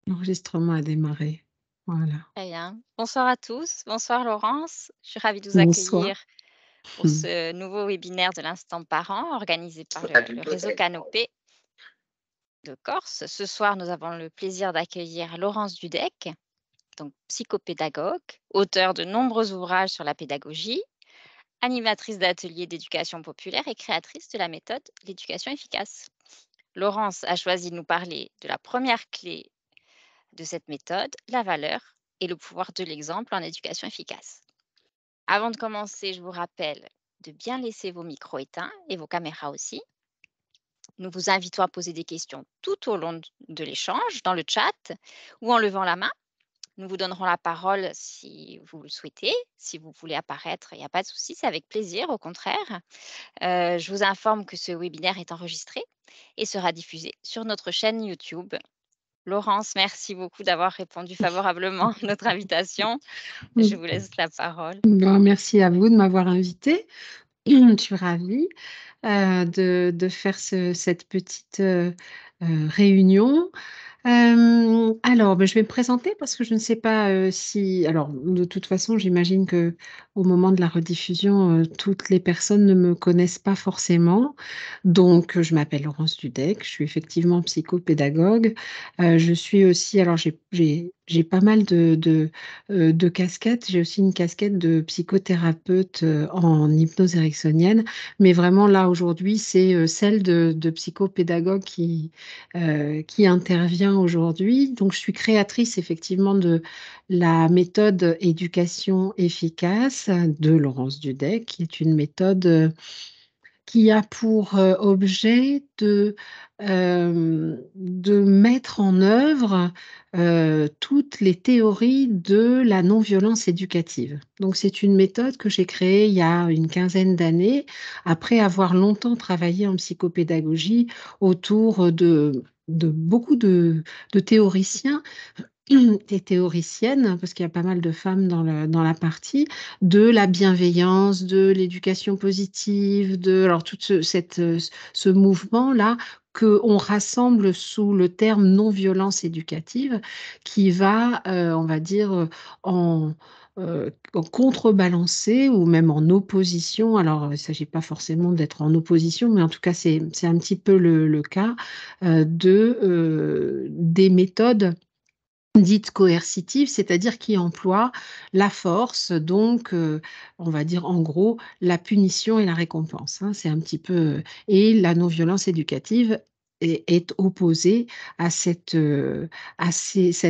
L'enregistrement a démarré. Voilà. Très bien. Bonsoir à tous. Bonsoir Laurence. Je suis ravie de vous Bonsoir. accueillir pour Mmh. ce nouveau webinaire de l'Instant Parent organisé par le réseau Canopé de Corse. Ce soir, nous avons le plaisir d'accueillir Laurence Dudek, donc psychopédagogue, auteure de nombreux ouvrages sur la pédagogie, animatrice d'ateliers d'éducation populaire et créatrice de la méthode l'éducation efficace. Laurence a choisi de nous parler de la première clé de cette méthode, la valeur et le pouvoir de l'exemple en éducation efficace. Avant de commencer, je vous rappelle de bien laisser vos micros éteints et vos caméras aussi. Nous vous invitons à poser des questions tout au long de l'échange, dans le chat ou en levant la main. Nous vous donnerons la parole si vous le souhaitez. Si vous voulez apparaître, il n'y a pas de souci, c'est avec plaisir, au contraire. Je vous informe que ce webinaire est enregistré et sera diffusé sur notre chaîne YouTube. Laurence, merci beaucoup d'avoir répondu favorablement à notre invitation. Je vous laisse la parole. Ben, merci à vous de m'avoir invitée. Je suis ravie, de faire cette petite, réunion. Alors, je vais me présenter parce que je ne sais pas, si alors, de toute façon, j'imagine que au moment de la rediffusion, toutes les personnes ne me connaissent pas forcément. Donc, je m'appelle Laurence Dudek, je suis effectivement psychopédagogue. Je suis aussi alors j'ai pas mal de casquettes. J'ai aussi une casquette de psychothérapeute, en hypnose ericksonienne, mais vraiment là, aujourd'hui, c'est, celle de psychopédagogue qui intervient aujourd'hui. Donc, je suis créatrice effectivement de la méthode éducation efficace de Laurence Dudek, qui est une méthode qui a pour objet de mettre en œuvre toutes les théories de la non-violence éducative. Donc, c'est une méthode que j'ai créée il y a une quinzaine d'années, après avoir longtemps travaillé en psychopédagogie autour de beaucoup de théoriciens des théoriciennes, parce qu'il y a pas mal de femmes dans la partie, de la bienveillance, de l'éducation positive, alors tout ce mouvement-là qu'on rassemble sous le terme non-violence éducative, qui va, on va dire, en contrebalancer ou même en opposition. Alors, il ne s'agit pas forcément d'être en opposition, mais en tout cas, c'est un petit peu le cas des méthodes dites coercitives, c'est-à-dire qui emploient la force, donc on va dire en gros la punition et la récompense, hein. C'est un petit peu et la non-violence éducative est opposée à cet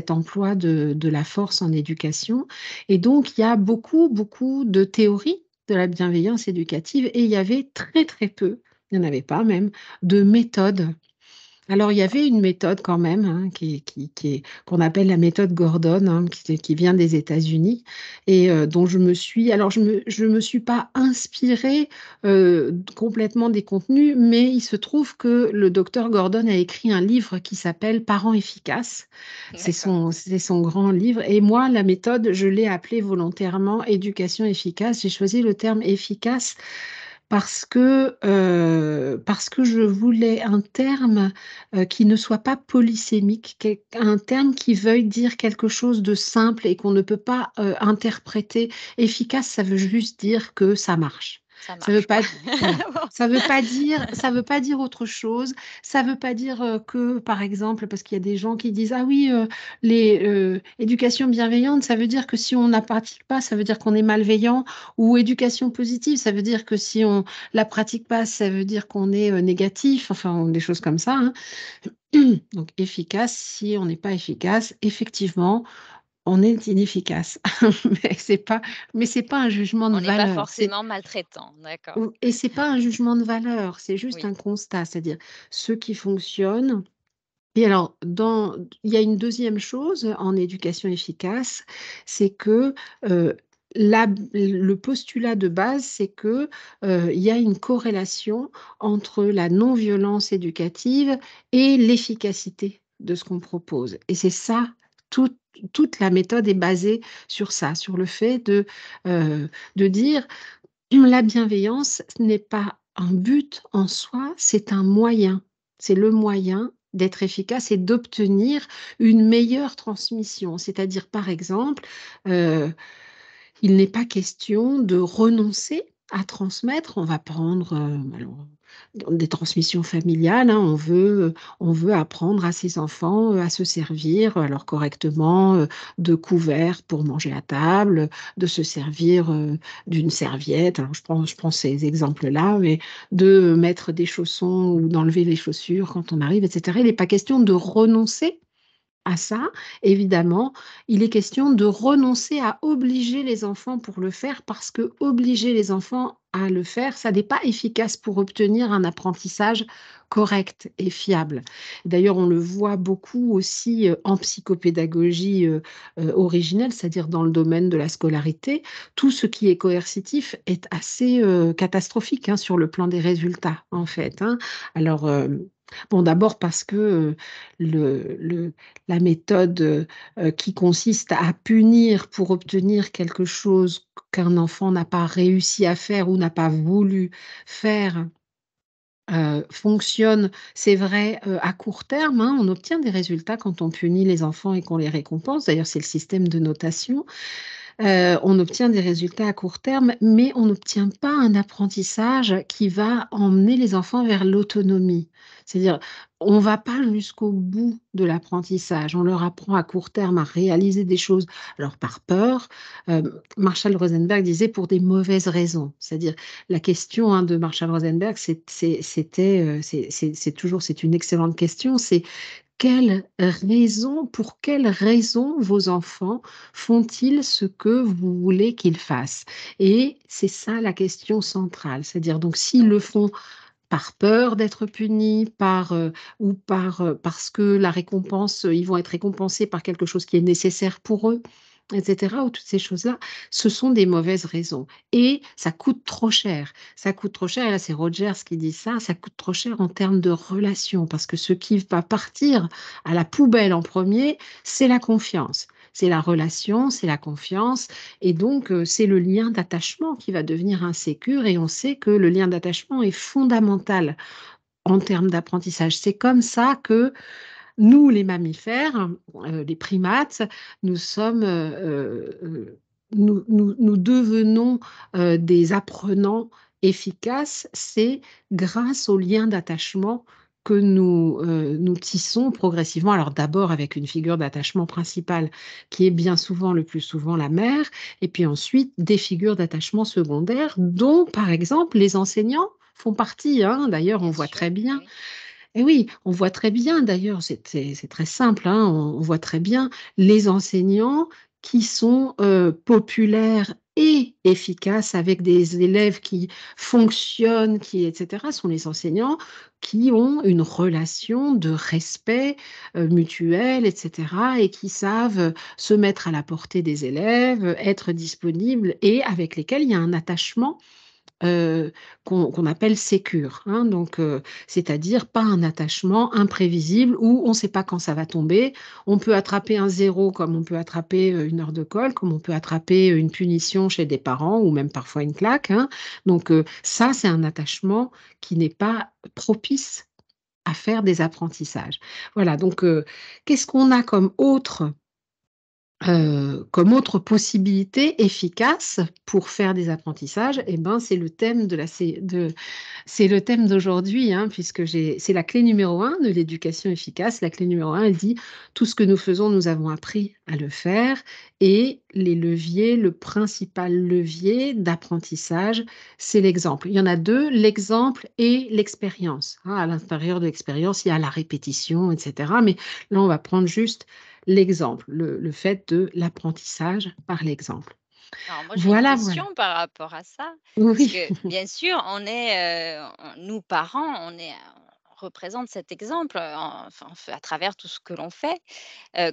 emploi de la force en éducation. Et donc il y a beaucoup, beaucoup de théories de la bienveillance éducative et il y avait très, très peu, il n'y en avait pas même, de méthodes. Alors, il y avait une méthode quand même, hein, qu'on appelle la méthode Gordon, hein, qui vient des États-Unis et dont je me suis pas inspirée complètement des contenus, mais il se trouve que le docteur Gordon a écrit un livre qui s'appelle Parents efficaces. D'accord. C'est son grand livre. Et moi, la méthode, je l'ai appelée volontairement éducation efficace. J'ai choisi le terme efficace parce que je voulais un terme qui ne soit pas polysémique, un terme qui veuille dire quelque chose de simple et qu'on ne peut pas interpréter. Efficace, ça veut juste dire que ça marche. Ça Ça veut marche, quoi. pas, voilà. Ça veut pas dire autre chose. Ça veut pas dire que, par exemple, parce qu'il y a des gens qui disent, ah oui, éducation bienveillante, ça veut dire que si on ne la pratique pas, ça veut dire qu'on est malveillant. Ou éducation positive, ça veut dire que si on la pratique pas, ça veut dire qu'on est négatif, enfin des choses comme ça, hein. Donc efficace, si on n'est pas efficace, effectivement, on est inefficace. Mais c'est pas un jugement de On n'est pas valeur. forcément maltraitant, d'accord. Et c'est pas un jugement de valeur, c'est juste Oui, un constat, c'est-à-dire ceux qui fonctionnent. Et alors, il y a une deuxième chose en éducation efficace, c'est que euh, le postulat de base, c'est que il y a une corrélation entre la non-violence éducative et l'efficacité de ce qu'on propose. Et c'est ça, toute la méthode est basée sur ça, sur le fait de dire la bienveillance, ce n'est pas un but en soi, c'est un moyen. C'est le moyen d'être efficace et d'obtenir une meilleure transmission. C'est-à-dire, par exemple, il n'est pas question de renoncer à transmettre. On va prendre alors, dans des transmissions familiales, hein, on veut apprendre à ses enfants à se servir alors correctement de couverts pour manger à table, de se servir d'une serviette. Alors, je prends ces exemples-là, mais de mettre des chaussons ou d'enlever les chaussures quand on arrive, etc. Il n'est pas question de renoncer à ça, évidemment, il est question de renoncer à obliger les enfants pour le faire parce que obliger les enfants à le faire, ça n'est pas efficace pour obtenir un apprentissage correct et fiable. D'ailleurs, on le voit beaucoup aussi en psychopédagogie originelle, c'est-à-dire dans le domaine de la scolarité. Tout ce qui est coercitif est assez catastrophique hein, sur le plan des résultats, en fait. Hein. Alors, bon, d'abord parce que le, la méthode qui consiste à punir pour obtenir quelque chose qu'un enfant n'a pas réussi à faire ou n'a pas voulu faire fonctionne, c'est vrai, à court terme, hein, on obtient des résultats quand on punit les enfants et qu'on les récompense. D'ailleurs, c'est le système de notation. On obtient des résultats à court terme, mais on n'obtient pas un apprentissage qui va emmener les enfants vers l'autonomie. C'est-à-dire, on ne va pas jusqu'au bout de l'apprentissage. On leur apprend à court terme à réaliser des choses, alors par peur. Marshall Rosenberg disait pour des mauvaises raisons. C'est-à-dire, la question hein, de Marshall Rosenberg, c'est toujours, c'est une excellente question, c'est pour quelles raisons vos enfants font-ils ce que vous voulez qu'ils fassent? Et c'est ça la question centrale. C'est-à-dire, donc, s'ils le Oui. font par peur d'être punis, ou parce que la récompense, ils vont être récompensés par quelque chose qui est nécessaire pour eux, etc., ou toutes ces choses-là, ce sont des mauvaises raisons. Et ça coûte trop cher. Ça coûte trop cher, et là c'est Rogers qui dit ça coûte trop cher en termes de relations, parce que ce qui va partir à la poubelle en premier, c'est la confiance. C'est la relation, c'est la confiance, et donc c'est le lien d'attachement qui va devenir insécure, et on sait que le lien d'attachement est fondamental en termes d'apprentissage. C'est comme ça que nous, les mammifères, les primates, nous sommes, nous devenons des apprenants efficaces. C'est grâce au lien d'attachement que nous tissons progressivement. Alors d'abord avec une figure d'attachement principale qui est bien souvent, le plus souvent, la mère, et puis ensuite des figures d'attachement secondaires dont, par exemple, les enseignants font partie. Hein. D'ailleurs, on Bien voit sûr, très bien oui. et oui, on voit très bien d'ailleurs, c'est très simple, hein, on voit très bien les enseignants qui sont populaires et efficaces avec des élèves qui fonctionnent, etc., sont les enseignants qui ont une relation de respect mutuel, etc., et qui savent se mettre à la portée des élèves, être disponibles et avec lesquels il y a un attachement qu'on appelle sécure, hein, donc c'est-à-dire pas un attachement imprévisible où on ne sait pas quand ça va tomber. On peut attraper un zéro comme on peut attraper une heure de colle, comme on peut attraper une punition chez des parents ou même parfois une claque. Hein. Donc ça, c'est un attachement qui n'est pas propice à faire des apprentissages. Voilà, donc qu'est-ce qu'on a comme autre possibilité efficace pour faire des apprentissages, eh ben, c'est le thème d'aujourd'hui, hein, puisque c'est la clé numéro un de l'éducation efficace. La clé numéro un, elle dit tout ce que nous faisons, nous avons appris à le faire, et les leviers, le principal levier d'apprentissage, c'est l'exemple. Il y en a deux, l'exemple et l'expérience. Hein. À l'intérieur de l'expérience, il y a la répétition, etc. Mais là, on va prendre juste l'exemple, le fait de l'apprentissage par l'exemple. Alors moi, j'ai une Voilà, voilà. question par rapport à ça, parce Oui, que bien sûr, nous parents, on représente cet exemple, enfin, à travers tout ce que l'on fait.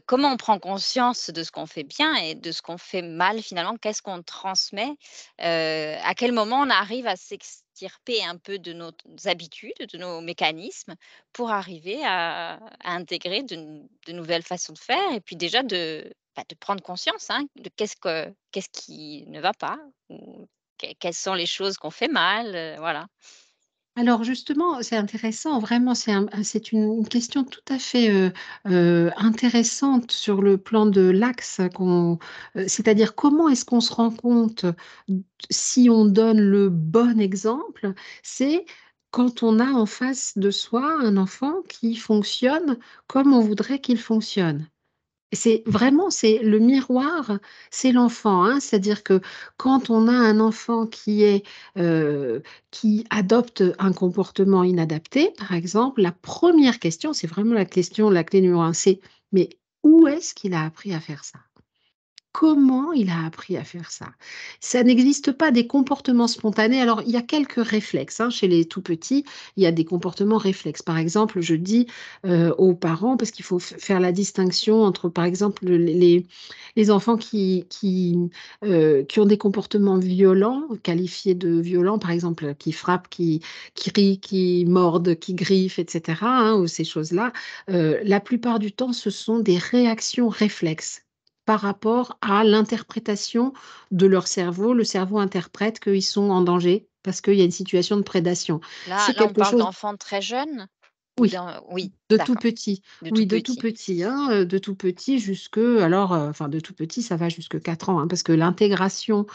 Comment on prend conscience de ce qu'on fait bien et de ce qu'on fait mal finalement? Qu'est-ce qu'on transmet? À quel moment on arrive à s'extirper un peu de nos habitudes, de nos mécanismes pour arriver à intégrer de nouvelles façons de faire et puis déjà de prendre conscience, hein, de qu'est-ce qui ne va pas ou quelles sont les choses qu'on fait mal, voilà. Alors justement, c'est intéressant, vraiment, c'est une question tout à fait intéressante sur le plan de l'axe c'est-à-dire comment est-ce qu'on se rend compte si on donne le bon exemple, c'est quand on a en face de soi un enfant qui fonctionne comme on voudrait qu'il fonctionne. C'est vraiment, c'est le miroir, c'est l'enfant, hein. C'est-à-dire que quand on a un enfant qui adopte un comportement inadapté, par exemple, la première question, c'est vraiment la question, la clé numéro un, c'est mais où est-ce qu'il a appris à faire ça? Comment il a appris à faire ça? Ça n'existe pas des comportements spontanés. Alors, il y a quelques réflexes, hein, chez les tout petits, il y a des comportements réflexes. Par exemple, je dis aux parents, parce qu'il faut faire la distinction entre, par exemple, les enfants qui ont des comportements violents, qualifiés de violents, par exemple, qui frappent, qui rient, qui mordent, qui griffent, etc., hein, ou ces choses-là. La plupart du temps, ce sont des réactions réflexes par rapport à l'interprétation de leur cerveau. Le cerveau interprète qu'ils sont en danger parce qu'il y a une situation de prédation. Là C'est là, on quelque parle chose. d'enfants très jeunes ou Oui, d'un oui, de tout d'accord, petit. de tout Oui, de tout petit. petit, hein, de tout petit jusque alors, enfin de tout petit, ça va jusque 4 ans, hein, parce que l'intégration,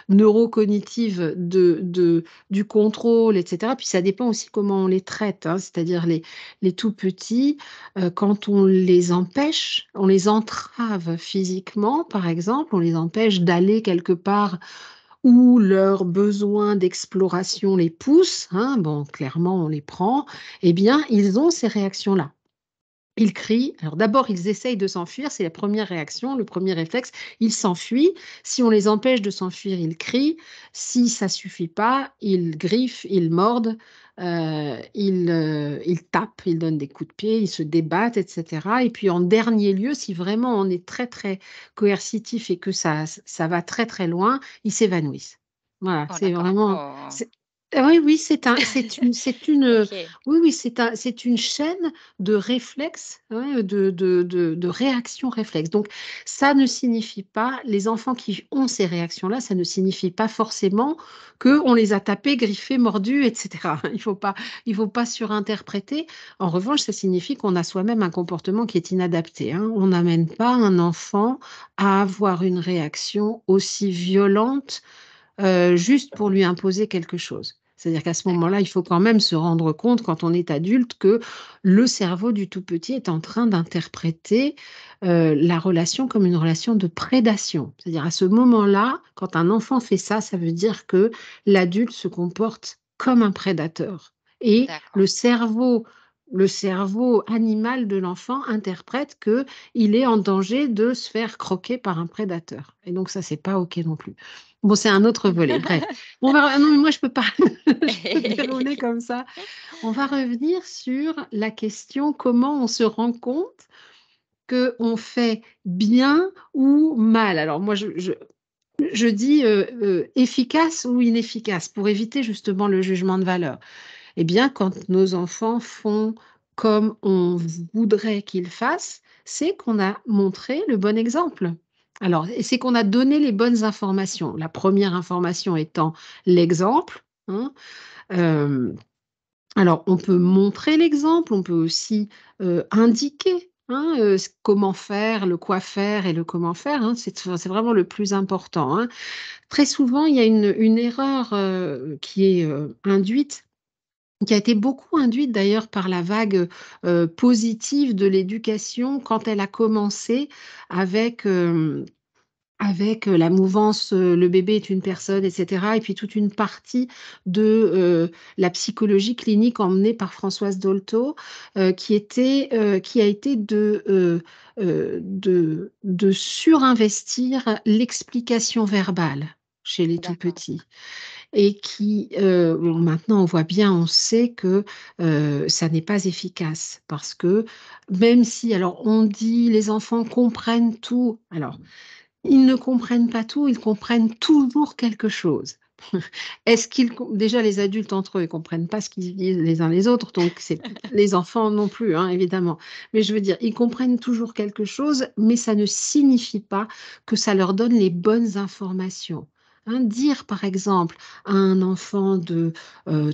neurocognitive du contrôle et cetera, puis ça dépend aussi comment on les traite, hein. C'est-à-dire les tout petits, quand on les empêche, on les entrave physiquement, par exemple, on les empêche d'aller quelque part où leurs besoins d'exploration les poussent, hein, bon, clairement, on les prend, eh bien, ils ont ces réactions-là. Ils crient. Alors d'abord, ils essayent de s'enfuir, c'est la première réaction, le premier réflexe. Ils s'enfuient. Si on les empêche de s'enfuir, ils crient. Si ça suffit pas, ils griffent, ils mordent, ils tapent, ils donnent des coups de pied, ils se débattent, etc. Et puis en dernier lieu, si vraiment on est très très coercitif et que ça va très très loin, ils s'évanouissent. Voilà, Oh c'est d'accord. vraiment. Oh. Oui, oui, OK. oui, oui, c'est une chaîne de réflexes, ouais, de réactions réflexes. Donc, ça ne signifie pas, les enfants qui ont ces réactions-là, ça ne signifie pas forcément qu'on les a tapés, griffés, mordus, etc. Il faut pas surinterpréter. En revanche, ça signifie qu'on a soi-même un comportement qui est inadapté, hein. On n'amène pas un enfant à avoir une réaction aussi violente juste pour lui imposer quelque chose. C'est-à-dire qu'à ce D'accord, moment-là, il faut quand même se rendre compte, quand on est adulte, que le cerveau du tout petit est en train d'interpréter la relation comme une relation de prédation. C'est-à-dire à ce moment-là, quand un enfant fait ça, ça veut dire que l'adulte se comporte comme un prédateur. Et d'accord. le cerveau animal de l'enfant interprète que il est en danger de se faire croquer par un prédateur. Et donc ça, c'est pas OK non plus. Bon, c'est un autre volet. Bref, non, mais moi, je peux pas, je peux dérouler comme ça. On va revenir sur la question comment on se rend compte qu'on fait bien ou mal. Alors moi, je dis efficace ou inefficace pour éviter justement le jugement de valeur. Eh bien, quand nos enfants font comme on voudrait qu'ils fassent, c'est qu'on a montré le bon exemple. Alors, et c'est qu'on a donné les bonnes informations. La première information étant l'exemple, hein. Euh, alors, on peut montrer l'exemple, on peut aussi indiquer, hein, comment faire, le quoi faire et le comment faire, hein. C'est vraiment le plus important, hein. Très souvent, il y a une erreur qui est induite, qui a été beaucoup induite d'ailleurs par la vague positive de l'éducation quand elle a commencé avec, la mouvance Le bébé est une personne, etc. Et puis toute une partie de la psychologie clinique emmenée par Françoise Dolto, qui a été de surinvestir l'explication verbale chez les tout D'accord. petits. Et bon, maintenant on voit bien, on sait que ça n'est pas efficace parce que même si, alors on dit les enfants comprennent tout, alors ils ne comprennent pas tout, ils comprennent toujours quelque chose. Déjà les adultes entre eux, ils comprennent pas ce qu'ils disent les uns les autres, donc c'est les enfants non plus, hein, évidemment. Mais je veux dire, ils comprennent toujours quelque chose, mais ça ne signifie pas que ça leur donne les bonnes informations. hein. Dire, par exemple, à un enfant de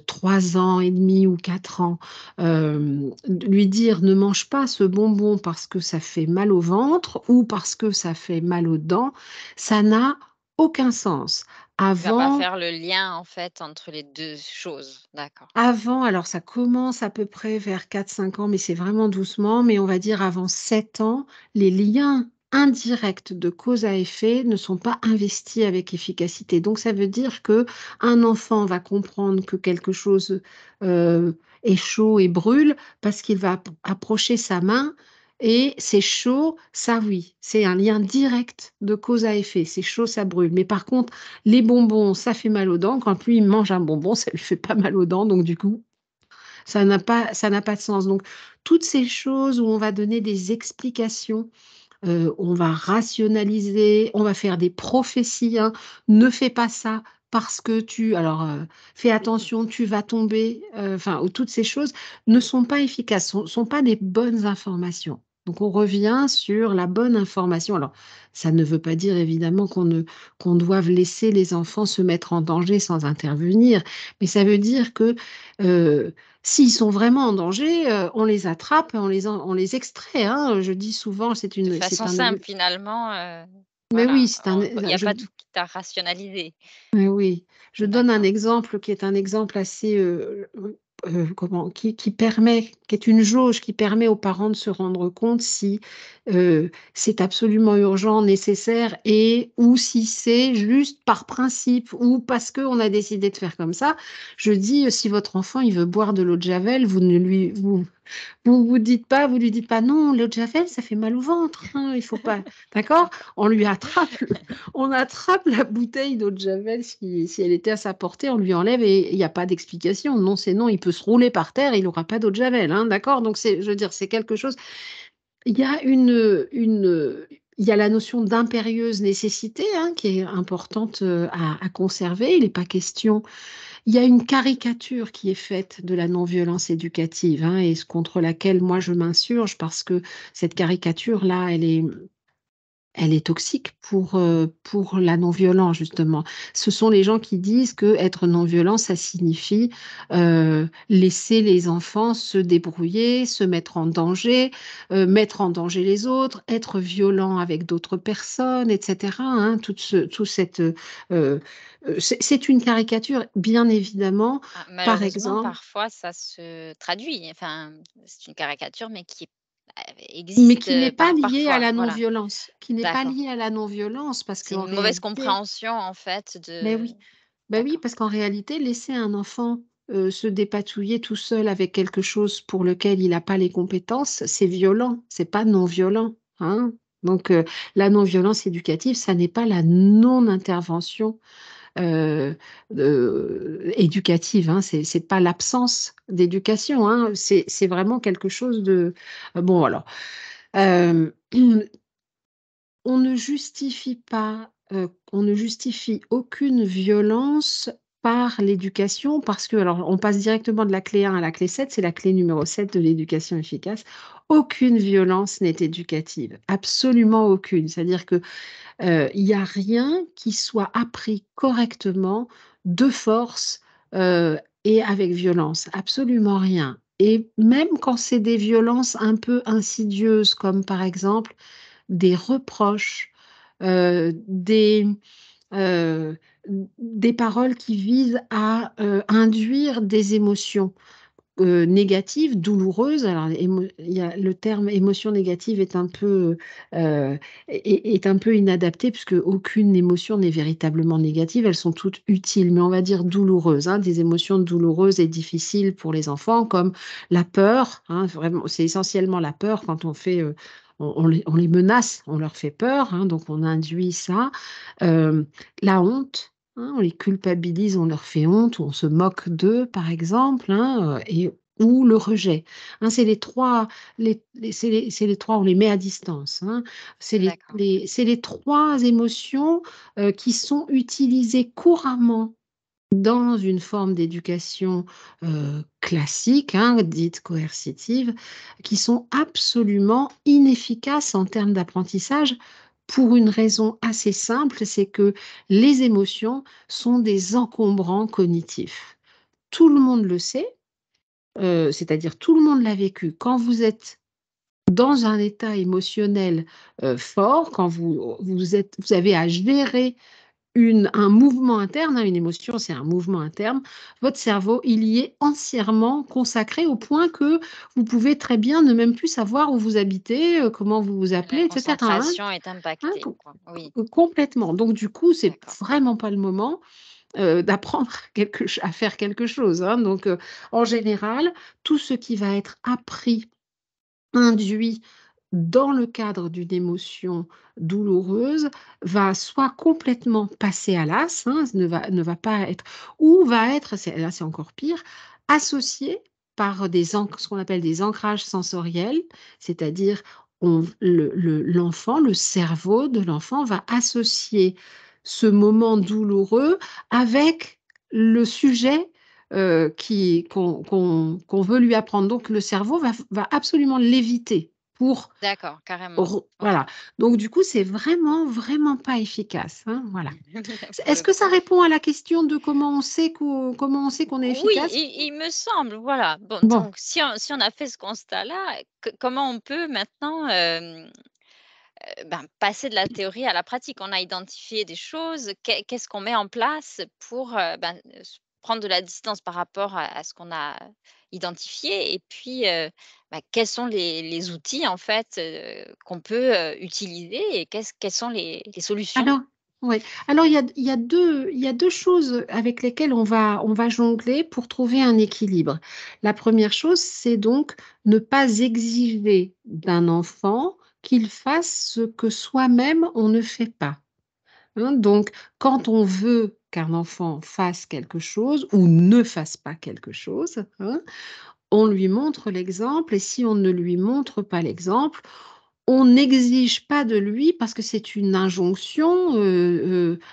3 ans et demi ou 4 ans, lui dire ne mange pas ce bonbon parce que ça fait mal au ventre ou parce que ça fait mal aux dents, ça n'a aucun sens. Il va pas Avant, faire le lien, en fait, entre les 2 choses. D'accord. alors ça commence à peu près vers 4 5 ans, mais c'est vraiment doucement, mais on va dire avant 7 ans, les liens indirects de cause à effet ne sont pas investis avec efficacité. Donc ça veut dire que un enfant va comprendre que quelque chose est chaud et brûle parce qu'il va approcher sa main et c'est chaud, ça oui, c'est un lien direct de cause à effet. C'est chaud, ça brûle. Mais par contre, les bonbons, ça fait mal aux dents. Quand lui, il mange un bonbon, ça lui fait pas mal aux dents. Donc, du coup, ça n'a pas de sens. Donc, toutes ces choses où on va donner des explications, on va rationaliser, on va faire des prophéties, hein. Ne fais pas ça parce que alors, fais attention, tu vas tomber. Enfin, toutes ces choses ne sont pas efficaces, sont pas des bonnes informations. Donc, on revient sur la bonne information. Alors, ça ne veut pas dire évidemment qu'on doive laisser les enfants se mettre en danger sans intervenir, mais ça veut dire que s'ils sont vraiment en danger, on les attrape, on les extrait, hein. Je dis souvent, De c'est façon un simple, finalement, mais oui, voilà, il y a je pas tout à rationaliser. mais oui, je donne un D'accord. exemple qui est un exemple assez, comment qui est une jauge qui permet aux parents de se rendre compte si, c'est absolument urgent, nécessaire et ou si c'est juste par principe ou parce qu'on a décidé de faire comme ça. Je dis, si votre enfant, il veut boire de l'eau de javel, vous lui dites pas: «Non, l'eau de javel, ça fait mal au ventre, hein, il faut pas», d'accord? On lui attrape le on attrape la bouteille d'eau de javel si elle était à sa portée, on lui enlève et il y a pas d'explication. Non, c'est non, il peut se rouler par terre, il aura pas d'eau de javel, hein, d'accord? Donc je veux dire, c'est quelque chose il y a il y a la notion d'impérieuse nécessité, hein, qui est importante, à conserver. Il n'est pas question il y a une caricature qui est faite de la non-violence éducative, hein, et contre laquelle moi je m'insurge parce que cette caricature-là, elle est toxique pour la non-violence, justement. Ce sont les gens qui disent que être non-violent, ça signifie laisser les enfants se débrouiller, se mettre en danger les autres, être violent avec d'autres personnes, etc., hein, tout cette, c'est une caricature, bien évidemment. Ah, Par malheureusement, exemple, parfois, ça se traduit. Enfin, c'est une caricature, mais qui mais existe, qui n'est pas liée à parfois. la Voilà, non-violence, d'accord. parce C'est qu'en une mauvaise réalité, compréhension, en fait, mais de oui. Ben oui, d'accord. parce qu'en réalité, laisser un enfant se dépatouiller tout seul avec quelque chose pour lequel il n'a pas les compétences, c'est violent, c'est pas non violent, hein. Donc, la non-violence éducative, ça n'est pas la non-intervention euh, éducative, hein. C'est pas l'absence d'éducation, hein. C'est vraiment quelque chose de bon. Alors, euh, on ne justifie aucune violence par l'éducation parce que, alors, on passe directement de la clé 1 à la clé 7, c'est la clé numéro 7 de l'éducation efficace. Aucune violence n'est éducative, absolument aucune. C'est-à-dire que il n'y a rien qui soit appris correctement de force et avec violence, absolument rien. Et même quand c'est des violences un peu insidieuses, comme par exemple des reproches, euh, des, euh, des paroles qui visent à induire des émotions négatives, douloureuses. Alors, le terme émotion négative est un peu inadapté puisque aucune émotion n'est véritablement négative. Elles sont toutes utiles, mais on va dire douloureuses, hein, des émotions douloureuses et difficiles pour les enfants, comme la peur, hein, vraiment, c'est essentiellement la peur quand on fait. On les menace, on leur fait peur, hein, donc on induit ça. Euh, la honte, hein, on les culpabilise, on leur fait honte, ou on se moque d'eux, par exemple, hein, ou le rejet. Hein, c'est les trois, on les met à distance, hein. D'accord. C'est les trois émotions qui sont utilisées couramment dans une forme d'éducation classique, hein, dite coercitive, qui sont absolument inefficaces en termes d'apprentissage pour une raison assez simple, c'est que les émotions sont des encombrants cognitifs. Tout le monde le sait, c'est-à-dire tout le monde l'a vécu. Quand vous êtes dans un état émotionnel fort, quand vous avez à gérer un mouvement interne, hein, une émotion, c'est un mouvement interne, votre cerveau, il y est entièrement consacré au point que vous pouvez très bien ne même plus savoir où vous habitez, comment vous vous La appelez, etc. Hein, concentration est hein, impactée, quoi. Oui, complètement. Donc, du coup, c'est d'accord. vraiment pas le moment d'apprendre à faire quelque chose. Hein. Donc, en général, tout ce qui va être appris induit dans le cadre d'une émotion douloureuse va soit complètement passer à l'as, hein, ne va pas être, ou va être, là c'est encore pire, associé par ce qu'on appelle des ancrages sensoriels, c'est-à-dire l'enfant, le cerveau de l'enfant va associer ce moment douloureux avec le sujet qu'on veut lui apprendre. Donc, le cerveau va absolument l'éviter pour... D'accord, carrément. OK. Voilà. Donc, du coup, c'est vraiment, vraiment pas efficace. Hein, voilà. Pour Est-ce le que coup. ça répond à la question de comment on sait qu'on est Oui, efficace? il me semble, voilà. Bon, Bon, donc si on a fait ce constat-là, comment on peut maintenant, passer de la théorie à la pratique? On a identifié des choses, qu'est-ce qu'on met en place pour, prendre de la distance par rapport à ce qu'on a identifié? Et puis, quels sont les outils en fait, qu'on peut, utiliser et quelles sont les solutions? alors, ouais. Alors il y a deux choses avec lesquelles on va jongler pour trouver un équilibre. La première chose, c'est donc ne pas exiger d'un enfant qu'il fasse ce que soi-même on ne fait pas. Hein, donc, quand on veut qu'un enfant fasse quelque chose ou ne fasse pas quelque chose, hein, on lui montre l'exemple et si on ne lui montre pas l'exemple, on n'exige pas de lui parce que c'est une injonction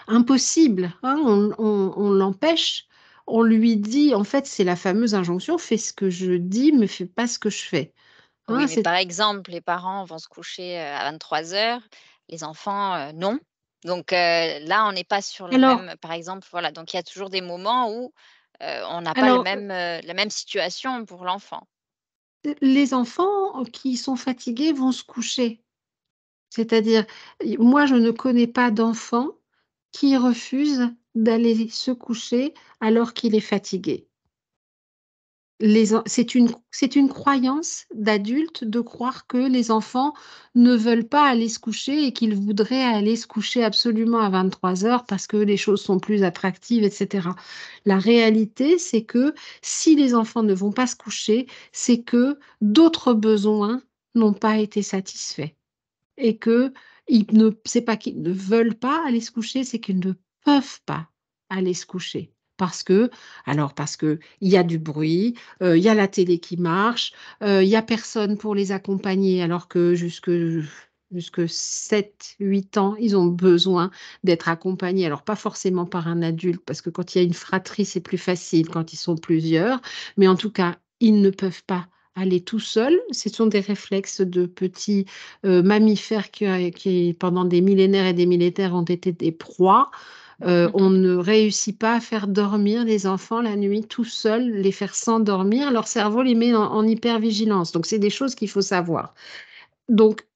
impossible. Hein, on l'empêche, on lui dit, en fait, c'est la fameuse injonction, fais ce que je dis, mais fais pas ce que je fais. Oui, Hein, mais par exemple, les parents vont se coucher, à 23 heures, les enfants, non. Donc là, on n'est pas sur le alors, même par exemple, voilà, donc il y a toujours des moments où, on n'a pas alors, la même situation pour l'enfant. les enfants qui sont fatigués vont se coucher. C'est-à-dire, moi, je ne connais pas d'enfant qui refuse d'aller se coucher alors qu'il est fatigué. C'est une croyance d'adulte de croire que les enfants ne veulent pas aller se coucher et qu'ils voudraient aller se coucher absolument à 23 heures parce que les choses sont plus attractives, etc. La réalité, c'est que si les enfants ne vont pas se coucher, c'est que d'autres besoins n'ont pas été satisfaits et que c'est pas qu'ils ne veulent pas aller se coucher, c'est qu'ils ne peuvent pas aller se coucher. Parce que il y a du bruit, il y a la télé qui marche, il y a personne pour les accompagner, alors que jusque 7, 8 ans, ils ont besoin d'être accompagnés. Alors, pas forcément par un adulte, parce que quand il y a une fratrie, c'est plus facile quand ils sont plusieurs, mais en tout cas, ils ne peuvent pas aller tout seuls. Ce sont des réflexes de petits mammifères qui, pendant des millénaires et des millénaires, ont été des proies. On ne réussit pas à faire dormir les enfants la nuit tout seuls, les faire s'endormir. Leur cerveau les met en hypervigilance. Donc, c'est des choses qu'il faut savoir. Donc,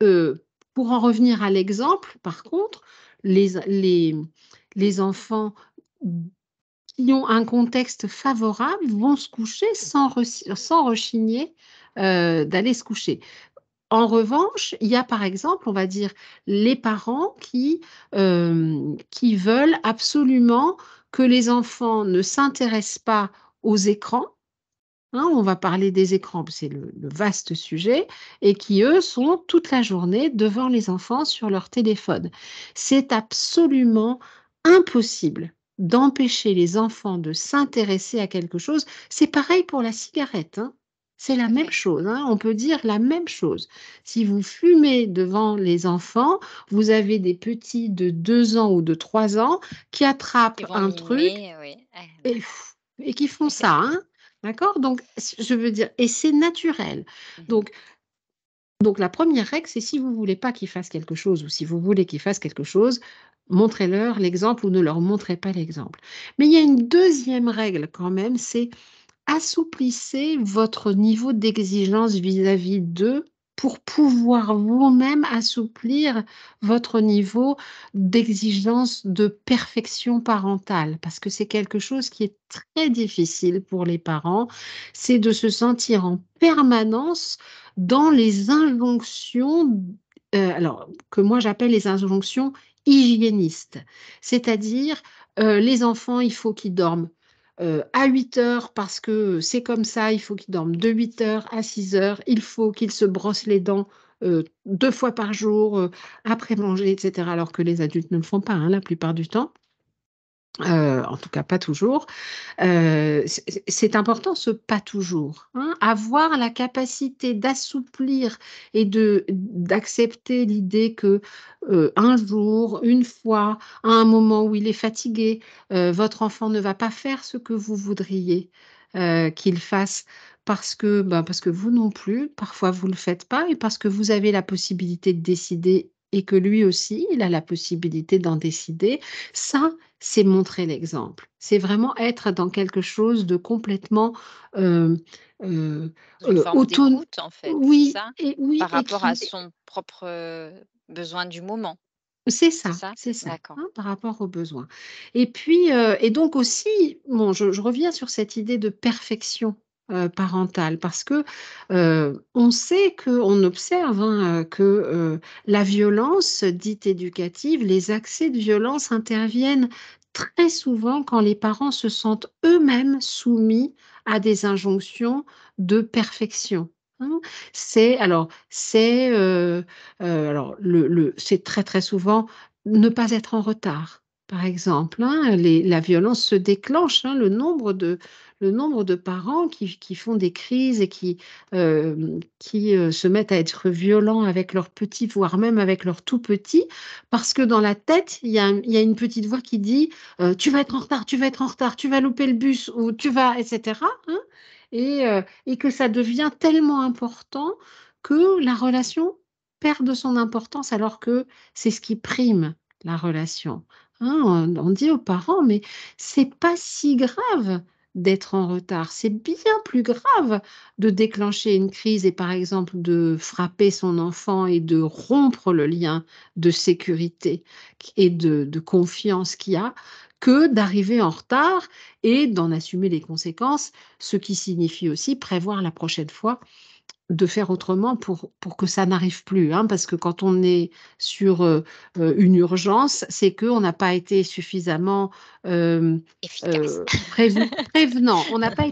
euh, pour en revenir à l'exemple, par contre, les, les, les enfants qui ont un contexte favorable vont se coucher sans rechigner d'aller se coucher. En revanche, il y a par exemple, on va dire, les parents qui veulent absolument que les enfants ne s'intéressent pas aux écrans. Hein, on va parler des écrans, c'est le vaste sujet, et qui, eux, sont toute la journée devant les enfants sur leur téléphone. C'est absolument impossible d'empêcher les enfants de s'intéresser à quelque chose. C'est pareil pour la cigarette, hein. C'est la Tout à même fait. chose, hein. On peut dire la même chose. Si vous fumez devant les enfants, vous avez des petits de 2 ans ou de 3 ans qui Ils attrapent vont un truc mimer, oui. Ah, et qui font ça, hein. D'accord? Donc, je veux dire, et c'est naturel. mmh. Donc, Donc la première règle, c'est si vous ne voulez pas qu'ils fassent quelque chose ou si vous voulez qu'ils fassent quelque chose, montrez-leur l'exemple ou ne leur montrez pas l'exemple. Mais il y a une deuxième règle quand même, c'est assouplissez votre niveau d'exigence vis-à-vis d'eux pour pouvoir vous-même assouplir votre niveau d'exigence de perfection parentale, parce que c'est quelque chose qui est très difficile pour les parents, c'est de se sentir en permanence dans les injonctions, alors que moi j'appelle les injonctions hygiénistes, c'est-à-dire les enfants, il faut qu'ils dorment à 8 heures parce que c'est comme ça, il faut qu'ils dorment de 8 heures à 6 heures, il faut qu'ils se brossent les dents 2 fois par jour, après manger, etc. Alors que les adultes ne le font pas, hein, la plupart du temps. En tout cas, pas toujours. C'est important ce pas toujours, hein. Avoir la capacité d'assouplir et d'accepter l'idée que un jour, une fois, à un moment où il est fatigué, votre enfant ne va pas faire ce que vous voudriez qu'il fasse parce que vous non plus, parfois vous ne le faites pas et parce que vous avez la possibilité de décider et que lui aussi, il a la possibilité d'en décider. Ça, c'est montrer l'exemple. C'est vraiment être dans quelque chose de complètement euh, euh, Dans une forme autonome. d'écoute, en fait, c'est ça? Oui, Par et rapport à qui, son propre, besoin du moment, c'est ça? c'est ça, D'accord. hein, par rapport aux besoins. Et puis, et donc aussi, bon, je reviens sur cette idée de perfection parentale, parce que on sait on observe hein, que la violence dite éducative, les accès de violence interviennent très souvent quand les parents se sentent eux-mêmes soumis à des injonctions de perfection, hein. Alors, c'est très très souvent ne pas être en retard, par exemple, hein. La violence se déclenche, hein, le nombre de parents qui font des crises et qui se mettent à être violents avec leurs petits, voire même avec leurs tout petits, parce que dans la tête, il y a une petite voix qui dit tu vas être en retard, tu vas être en retard, tu vas louper le bus, ou tu vas, etc., hein, et que ça devient tellement important que la relation perd de son importance alors que c'est ce qui prime la relation, hein. On dit aux parents, mais c'est pas si grave d'être en retard, c'est bien plus grave de déclencher une crise et par exemple de frapper son enfant et de rompre le lien de sécurité et de confiance qu'il y a que d'arriver en retard et d'en assumer les conséquences, ce qui signifie aussi prévoir la prochaine fois de faire autrement pour que ça n'arrive plus, hein, parce que quand on est sur une urgence, c'est qu'on n'a pas été suffisamment Efficace. prévenant. On n'a pas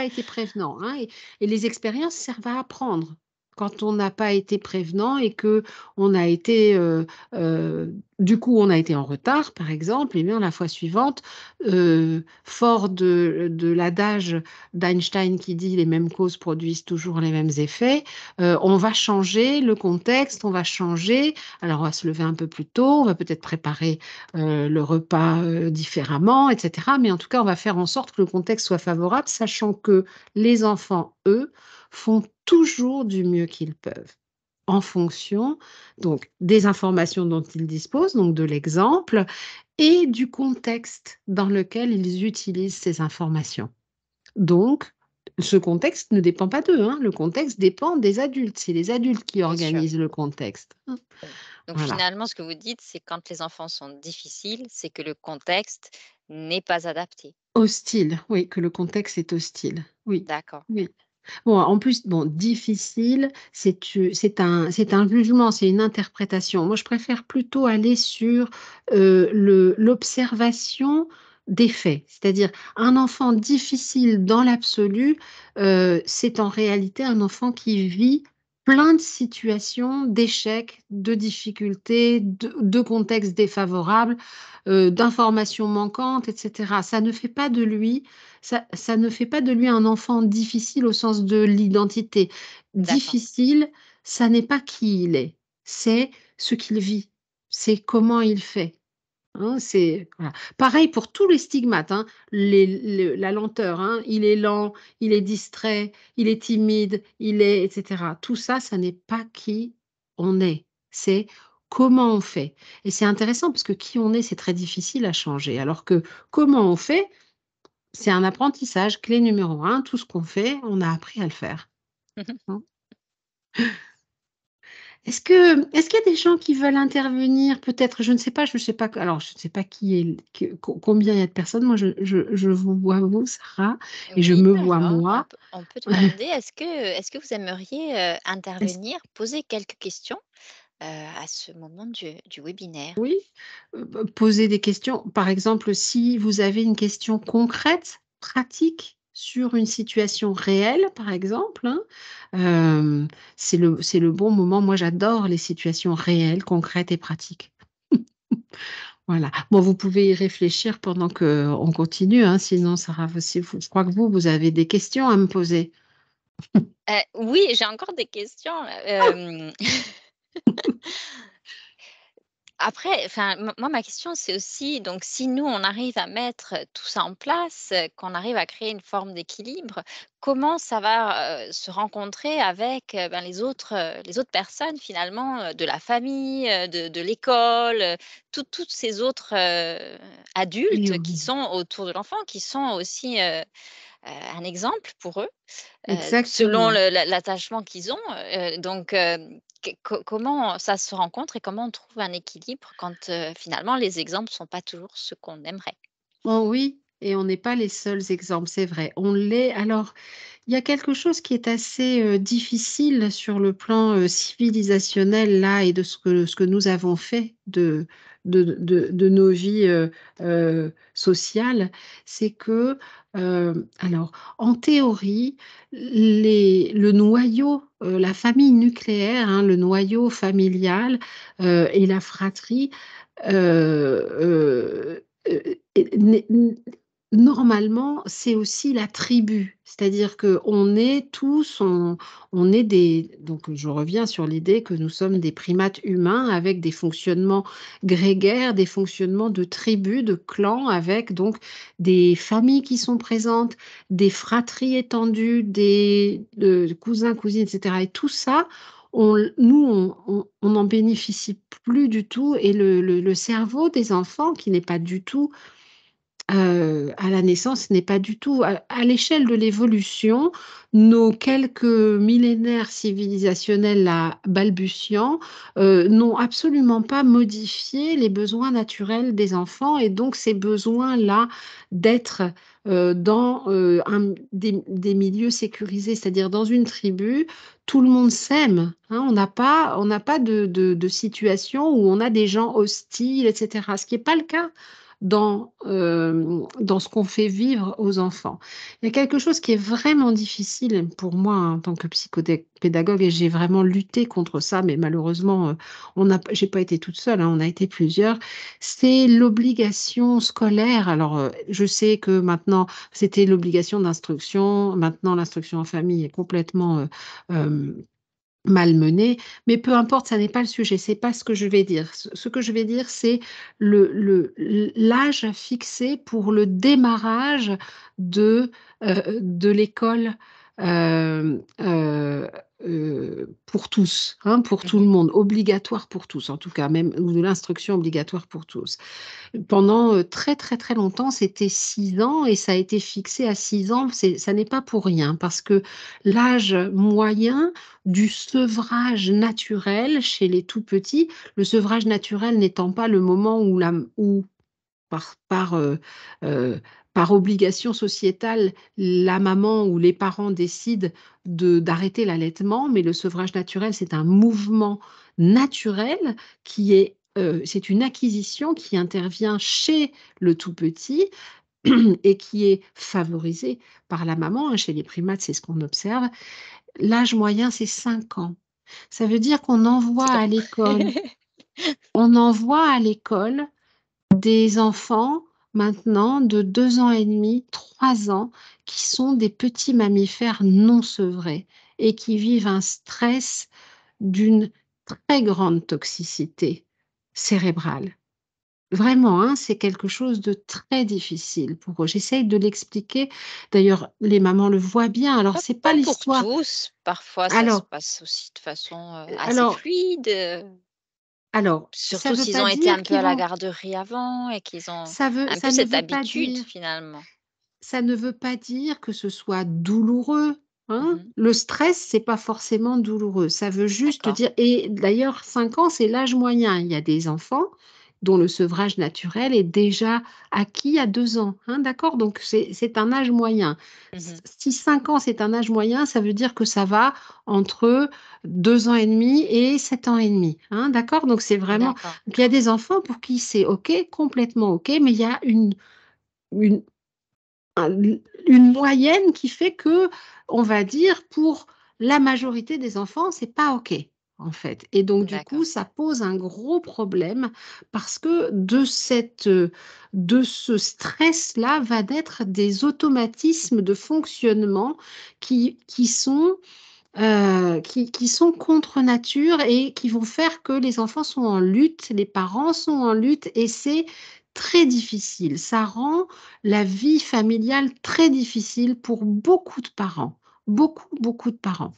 été prévenant, hein, et les expériences servent à apprendre. Quand on n'a pas été prévenant et que on a été, du coup, on a été en retard, par exemple, et bien la fois suivante, fort de l'adage d'Einstein qui dit les mêmes causes produisent toujours les mêmes effets, on va changer le contexte, on va changer. Alors, on va se lever un peu plus tôt, on va peut-être préparer le repas différemment, etc. Mais en tout cas, on va faire en sorte que le contexte soit favorable, sachant que les enfants, eux, font toujours du mieux qu'ils peuvent en fonction donc des informations dont ils disposent, donc de l'exemple, et du contexte dans lequel ils utilisent ces informations. Donc, ce contexte ne dépend pas d'eux, hein. Le contexte dépend des adultes. C'est les adultes qui Bien sûr. organisent le contexte, hein. Donc Voilà. finalement, ce que vous dites, c'est quand les enfants sont difficiles, c'est que le contexte n'est pas adapté. Hostile, oui, que le contexte est hostile. Oui, D'accord. oui. Bon, en plus, bon, difficile, c'est un jugement, c'est une interprétation. Moi, je préfère plutôt aller sur l'observation des faits. C'est-à-dire, un enfant difficile dans l'absolu, c'est en réalité un enfant qui vit plein de situations, d'échecs, de difficultés, de contextes défavorables, d'informations manquantes, etc. Ça ne fait pas de lui un enfant difficile au sens de l'identité. D'accord. Difficile, ça n'est pas qui il est, c'est ce qu'il vit, c'est comment il fait. Hein, voilà. Pareil pour tous les stigmates, hein, la lenteur, hein, il est lent, il est distrait, il est timide, etc. Tout ça, ça n'est pas qui on est, c'est comment on fait. Et c'est intéressant parce que qui on est, c'est très difficile à changer. Alors que comment on fait, c'est un apprentissage, clé numéro un. Tout ce qu'on fait, on a appris à le faire. Hein. Est-ce qu'il y a des gens qui veulent intervenir? Peut-être, je ne sais pas, alors je ne sais pas combien il y a de personnes. Moi, je vous vois, vous, Sarah, et je Oui, me vois alors moi. on peut demander, est-ce que vous aimeriez, Est-ce intervenir, poser quelques questions, à ce moment du webinaire? Oui, poser des questions. Par exemple, si vous avez une question concrète, pratique, sur une situation réelle, par exemple, hein, c'est le bon moment. Moi, j'adore les situations réelles, concrètes et pratiques. Voilà. Bon, vous pouvez y réfléchir pendant qu'on continue, hein, sinon Sarah, si je crois que vous avez des questions à me poser. Oui, j'ai encore des questions, Après, enfin, moi, ma question, c'est aussi, donc, si nous, on arrive à mettre tout ça en place, qu'on arrive à créer une forme d'équilibre, comment ça va, se rencontrer avec, ben, les autres personnes, finalement, de la famille, de l'école, toutes ces autres, Et adultes qui oui, sont autour de l'enfant, qui sont aussi, un exemple pour eux, selon exactement. l'attachement qu'ils ont, donc comment ça se rencontre et comment on trouve un équilibre quand, finalement les exemples sont pas toujours ceux qu'on aimerait? Oh oui, et on n'est pas les seuls exemples, c'est vrai. On l'est. Alors, il y a quelque chose qui est assez difficile sur le plan civilisationnel là et de ce que nous avons fait de nos vies sociales, c'est que, alors, en théorie, le noyau, la famille nucléaire, hein, le noyau familial et la fratrie, n'est normalement, c'est aussi la tribu. C'est-à-dire qu'on est tous, on est des, donc je reviens sur l'idée que nous sommes des primates humains avec des fonctionnements grégaires, des fonctionnements de tribus, de clans, avec donc des familles qui sont présentes, des fratries étendues, des cousins, cousines, etc. Et tout ça, on n'en bénéficie plus du tout. Et le cerveau des enfants, qui n'est pas du tout à la naissance, n'est pas du tout à l'échelle de l'évolution, nos quelques millénaires civilisationnels là, balbutiants, n'ont absolument pas modifié les besoins naturels des enfants et donc ces besoins-là d'être dans des milieux sécurisés, c'est-à-dire dans une tribu, tout le monde s'aime, hein, on n'a pas de situation où on a des gens hostiles, etc. Ce qui n'est pas le cas dans ce qu'on fait vivre aux enfants. Il y a quelque chose qui est vraiment difficile pour moi en tant que psychopédagogue et j'ai vraiment lutté contre ça, mais malheureusement, j'ai pas été toute seule, hein, on a été plusieurs. C'est l'obligation scolaire. Alors, je sais que maintenant, c'était l'obligation d'instruction. Maintenant, l'instruction en famille est complètement malmenée, mais peu importe, ça n'est pas le sujet, c'est pas ce que je vais dire. Ce que je vais dire, c'est l'âge fixé pour le démarrage de l'école euh, euh, pour tous, hein, pour tout le Mmh. monde, obligatoire pour tous, en tout cas, même, ou de l'instruction obligatoire pour tous. Pendant très très très longtemps, c'était 6 ans et ça a été fixé à 6 ans. Ça n'est pas pour rien parce que l'âge moyen du sevrage naturel chez les tout petits, le sevrage naturel n'étant pas le moment où par, par, euh, euh, par obligation sociétale, la maman ou les parents décident d'arrêter l'allaitement, mais le sevrage naturel, c'est un mouvement naturel c'est une acquisition qui intervient chez le tout petit et qui est favorisée par la maman. Hein. Chez les primates, c'est ce qu'on observe. L'âge moyen, c'est 5 ans. Ça veut dire qu'on envoie C'est long. à l'école, on envoie à l'école des enfants maintenant de 2 ans et demi, 3 ans, qui sont des petits mammifères non sevrés et qui vivent un stress d'une très grande toxicité cérébrale. vraiment, hein, c'est quelque chose de très difficile pour eux. J'essaye de l'expliquer. D'ailleurs, les mamans le voient bien. Alors, c'est pas Pas pour l'histoire. tous, parfois ça se Alors, passe aussi de façon, assez alors, fluide, ça surtout veut s'ils pas ont été dire un peu qu'ils à la vont. garderie avant et qu'ils ont un peu Ça ne cette veut pas habitude dire. finalement. Ça ne veut pas dire que ce soit douloureux, hein. Mmh. Le stress, c'est pas forcément douloureux. Ça veut juste D'accord, dire, et d'ailleurs, 5 ans, c'est l'âge moyen. Il y a des enfants dont le sevrage naturel est déjà acquis à 2 ans, hein, d'accord? Donc c'est un âge moyen. mmh, Si 5 ans, c'est un âge moyen, ça veut dire que ça va entre 2 ans et demi et 7 ans et demi, hein, d'accord? Donc c'est vraiment, d'accord, donc il y a des enfants pour qui c'est OK, complètement OK, mais il y a une une moyenne qui fait que, on va dire, pour la majorité des enfants, c'est pas OK, en fait. Et donc, du coup, d'accord, ça pose un gros problème parce que de ce stress-là va naître des automatismes de fonctionnement qui sont qui sont contre nature et qui vont faire que les enfants sont en lutte, les parents sont en lutte et c'est très difficile. Ça rend la vie familiale très difficile pour beaucoup de parents, beaucoup, beaucoup de parents.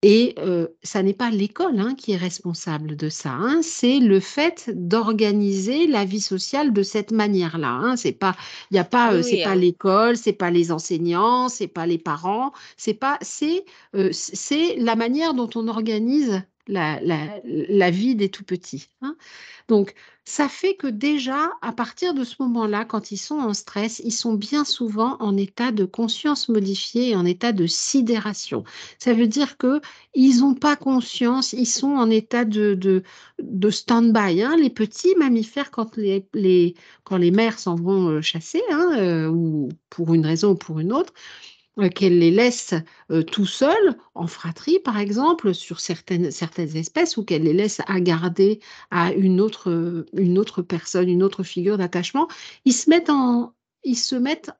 Et ça n'est pas l'école, hein, qui est responsable de ça, hein, c'est le fait d'organiser la vie sociale de cette manière-là, hein. C'est pas, il y a pas, oui, c'est oui, pas l'école, c'est pas les enseignants, c'est pas les parents, c'est la manière dont on organise la vie des tout petits, hein. Donc ça fait que déjà, à partir de ce moment-là, quand ils sont en stress, ils sont bien souvent en état de conscience modifiée et en état de sidération. Ça veut dire que ils ont pas conscience, ils sont en état de stand-by, hein. Les petits mammifères, quand les mères s'en vont chasser, hein, ou pour une raison ou pour une autre, qu'elle les laisse tout seuls, en fratrie par exemple, sur certaines espèces, ou qu'elle les laisse à garder à une autre personne, une autre figure d'attachement, ils se mettent en, ils se mettent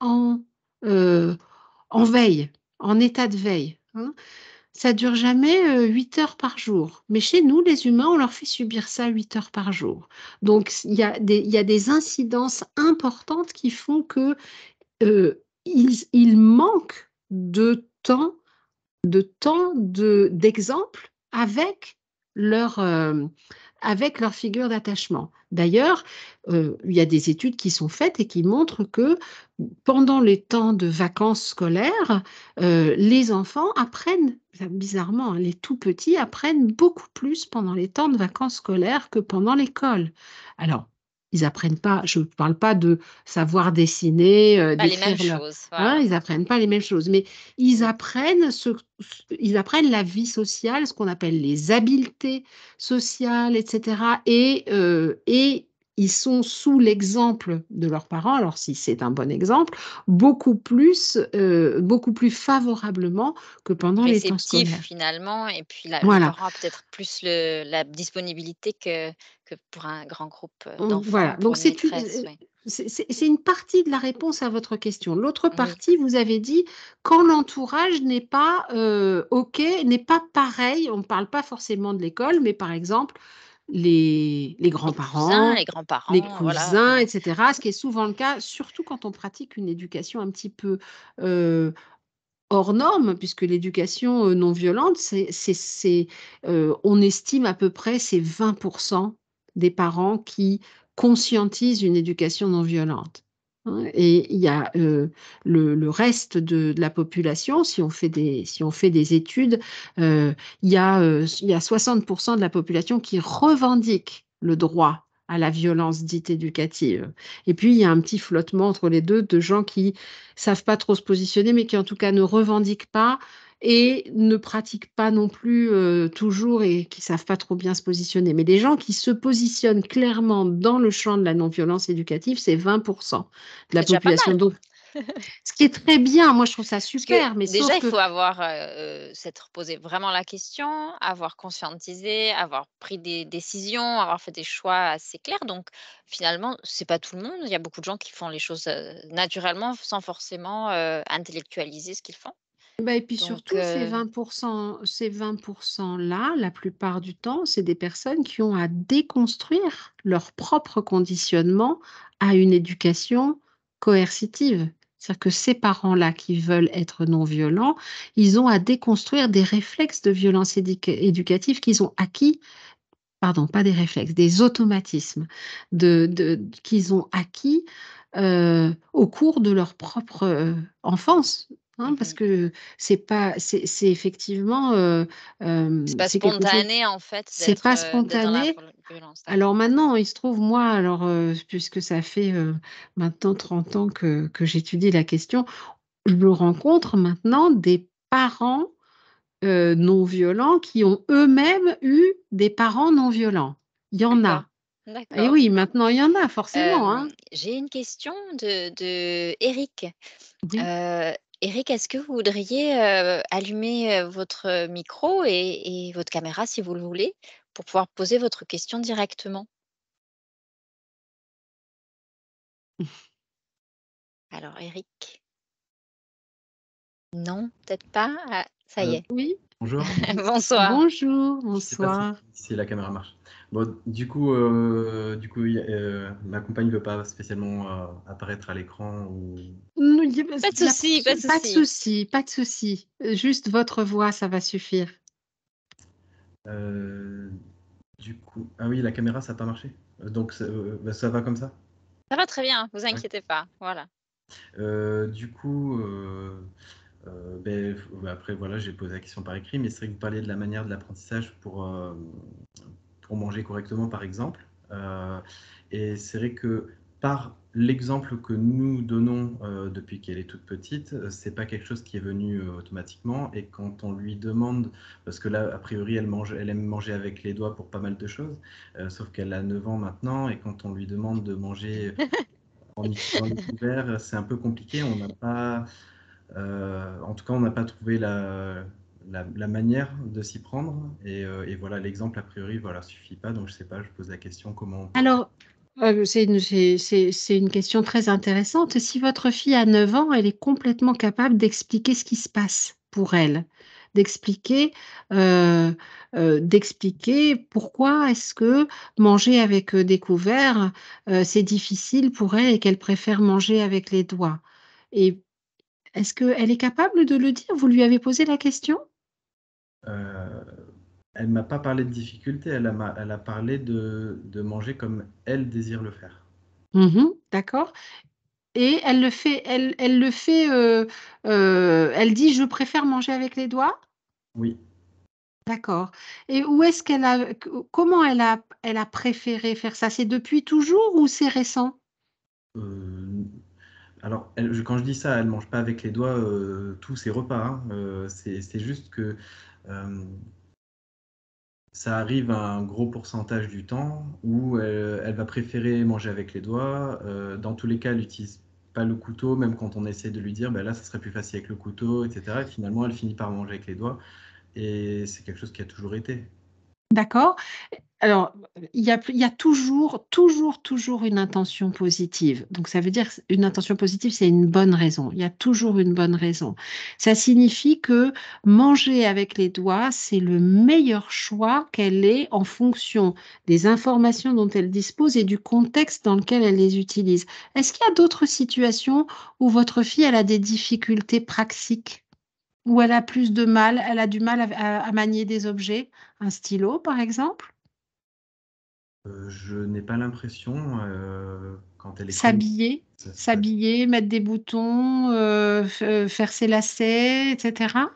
euh, en veille, en état de veille, hein. Ça dure jamais 8 heures par jour. Mais chez nous, les humains, on leur fait subir ça 8 heures par jour. Donc, il y a des incidences importantes qui font que ils manquent d'exemples avec leur figure d'attachement. D'ailleurs, il y a des études qui sont faites et qui montrent que pendant les temps de vacances scolaires, les enfants apprennent, bizarrement, hein, les tout petits apprennent beaucoup plus pendant les temps de vacances scolaires que pendant l'école. Alors, ils apprennent pas, je ne parle pas de savoir dessiner, pas les mêmes d'écrire leur, choses, hein, voilà. ils apprennent pas les mêmes choses, mais ils Mmh. apprennent ils apprennent la vie sociale, ce qu'on appelle les habiletés sociales, etc. Et ils sont sous l'exemple de leurs parents, alors si c'est un bon exemple, beaucoup plus favorablement que pendant les temps Réceptif scolaires. finalement et puis le Voilà. parent a peut-être plus la disponibilité que pour un grand groupe, Voilà, d'enfants, pour donc une maîtresse, oui. c'est une partie de la réponse à votre question. L'autre Oui, partie, vous avez dit, quand l'entourage n'est pas OK, n'est pas pareil, on ne parle pas forcément de l'école, mais par exemple, les les grands-parents, les grands-parents, voilà, cousins, etc., ce qui est souvent le cas, surtout quand on pratique une éducation un petit peu euh, hors norme, puisque l'éducation non violente, on estime à peu près c'est 20% des parents qui conscientisent une éducation non violente, hein. Et il y a le reste de la population, si on fait des études, euh, il y a 60% de la population qui revendique le droit à la violence dite éducative. Et puis, il y a un petit flottement entre les deux de gens qui savent pas trop se positionner, mais qui en tout cas ne revendiquent pas et ne pratiquent pas non plus toujours et qui savent pas trop bien se positionner. Mais les gens qui se positionnent clairement dans le champ de la non-violence éducative, c'est 20% de la c'est déjà pas population. mal. Donc, ce qui est très bien, moi je trouve ça Parce que super, mais déjà, sauf il que faut avoir, s'être posé vraiment la question, avoir conscientisé, avoir pris des décisions, avoir fait des choix assez clairs. Donc finalement, c'est pas tout le monde. Il y a beaucoup de gens qui font les choses, naturellement sans forcément, intellectualiser ce qu'ils font. Bah, et puis Donc, surtout, ces 20 là, la plupart du temps, c'est des personnes qui ont à déconstruire leur propre conditionnement à une éducation coercitive. C'est-à-dire que ces parents-là qui veulent être non violents, ils ont à déconstruire des réflexes de violence éducative qu'ils ont acquis. Pardon, pas des réflexes, des automatismes qu'ils ont acquis, au cours de leur propre, enfance, hein. Parce mmh que c'est effectivement, c'est pas c'est quelque chose, spontané en fait c'est pas d'être dans la spontané. violence, Alors d'accord. maintenant, il se trouve, moi, alors, puisque ça fait, maintenant 30 ans que j'étudie la question, je rencontre maintenant des parents non violents qui ont eux-mêmes eu des parents non violents. Il y en D'accord, a. Et d'accord. oui, maintenant il y en a forcément, hein. J'ai une question de Eric. Oui. Heu, Eric, est-ce que vous voudriez, allumer, votre micro et votre caméra si vous le voulez, pour pouvoir poser votre question directement? Alors Eric? Non, peut-être pas? Ah, ça y est. Oui. Bonjour, Bonsoir. Bonjour, je sais pas si bonsoir. la caméra marche. Bon, du coup, ma compagne veut pas spécialement, apparaître à l'écran ou Non, Pas de il y a souci, pas de pas de souci. souci, pas de souci. Juste votre voix, ça va suffire. heu, du coup ah oui, la caméra ça a pas marché? Donc bah, ça va comme ça? Ça va très bien, vous Ouais. inquiétez pas, voilà. Du coup, après voilà, j'ai posé la question par écrit, mais c'est vrai que vous parliez de la manière de l'apprentissage pour manger correctement, par exemple. Et c'est vrai que par l'exemple que nous donnons depuis qu'elle est toute petite, c'est pas quelque chose qui est venu automatiquement. Et quand on lui demande, parce que là, a priori, elle aime manger avec les doigts pour pas mal de choses, sauf qu'elle a 9 ans maintenant, et quand on lui demande de manger en utilisant les couverts, c'est un peu compliqué. On n'a pas, en tout cas, on n'a pas trouvé la manière de s'y prendre. Et voilà, l'exemple, a priori, voilà, suffit pas. Donc, je sais pas, je pose la question comment on peut faire. Alors, c'est une question très intéressante. Si votre fille a 9 ans, elle est complètement capable d'expliquer ce qui se passe pour elle, d'expliquer, heu d'expliquer pourquoi est-ce que manger avec, des couverts, c'est difficile pour elle et qu'elle préfère manger avec les doigts. Et est-ce qu'elle est capable de le dire? Vous lui avez posé la question? Heu, Elle m'a pas parlé de difficulté, elle a parlé de manger comme elle désire le faire. Mmh. D'accord. Et elle le fait, elle dit: «Je préfère manger avec les doigts»? Oui, D'accord. Et où est-ce qu'elle a comment elle a préféré faire ça? C'est depuis toujours ou c'est récent? heu, alors quand je dis ça, elle mange pas avec les doigts, tous ses repas, hein, c'est juste que, hem ça arrive à un gros pourcentage du temps où, elle va préférer manger avec les doigts. Dans tous les cas, elle n'utilise pas le couteau, même quand on essaie de lui dire: «Bah, là, ça serait plus facile avec le couteau» et cetera, et finalement, elle finit par manger avec les doigts, et c'est quelque chose qui a toujours été. D'accord. Alors, il y a toujours une intention positive. Donc ça veut dire une intention positive, c'est une bonne raison. Il y a toujours une bonne raison. Ça signifie que manger avec les doigts, c'est le meilleur choix qu'elle ait en fonction des informations dont elle dispose et du contexte dans lequel elle les utilise. Est-ce qu'il y a d'autres situations où votre fille, elle a des difficultés praxiques? Où elle a plus de mal, elle a du mal à manier des objets? Un stylo, par exemple? Je n'ai pas l'impression, quand elle est connectée, S'habiller, ça s'habiller, mettre des boutons, faire ses lacets et cetera?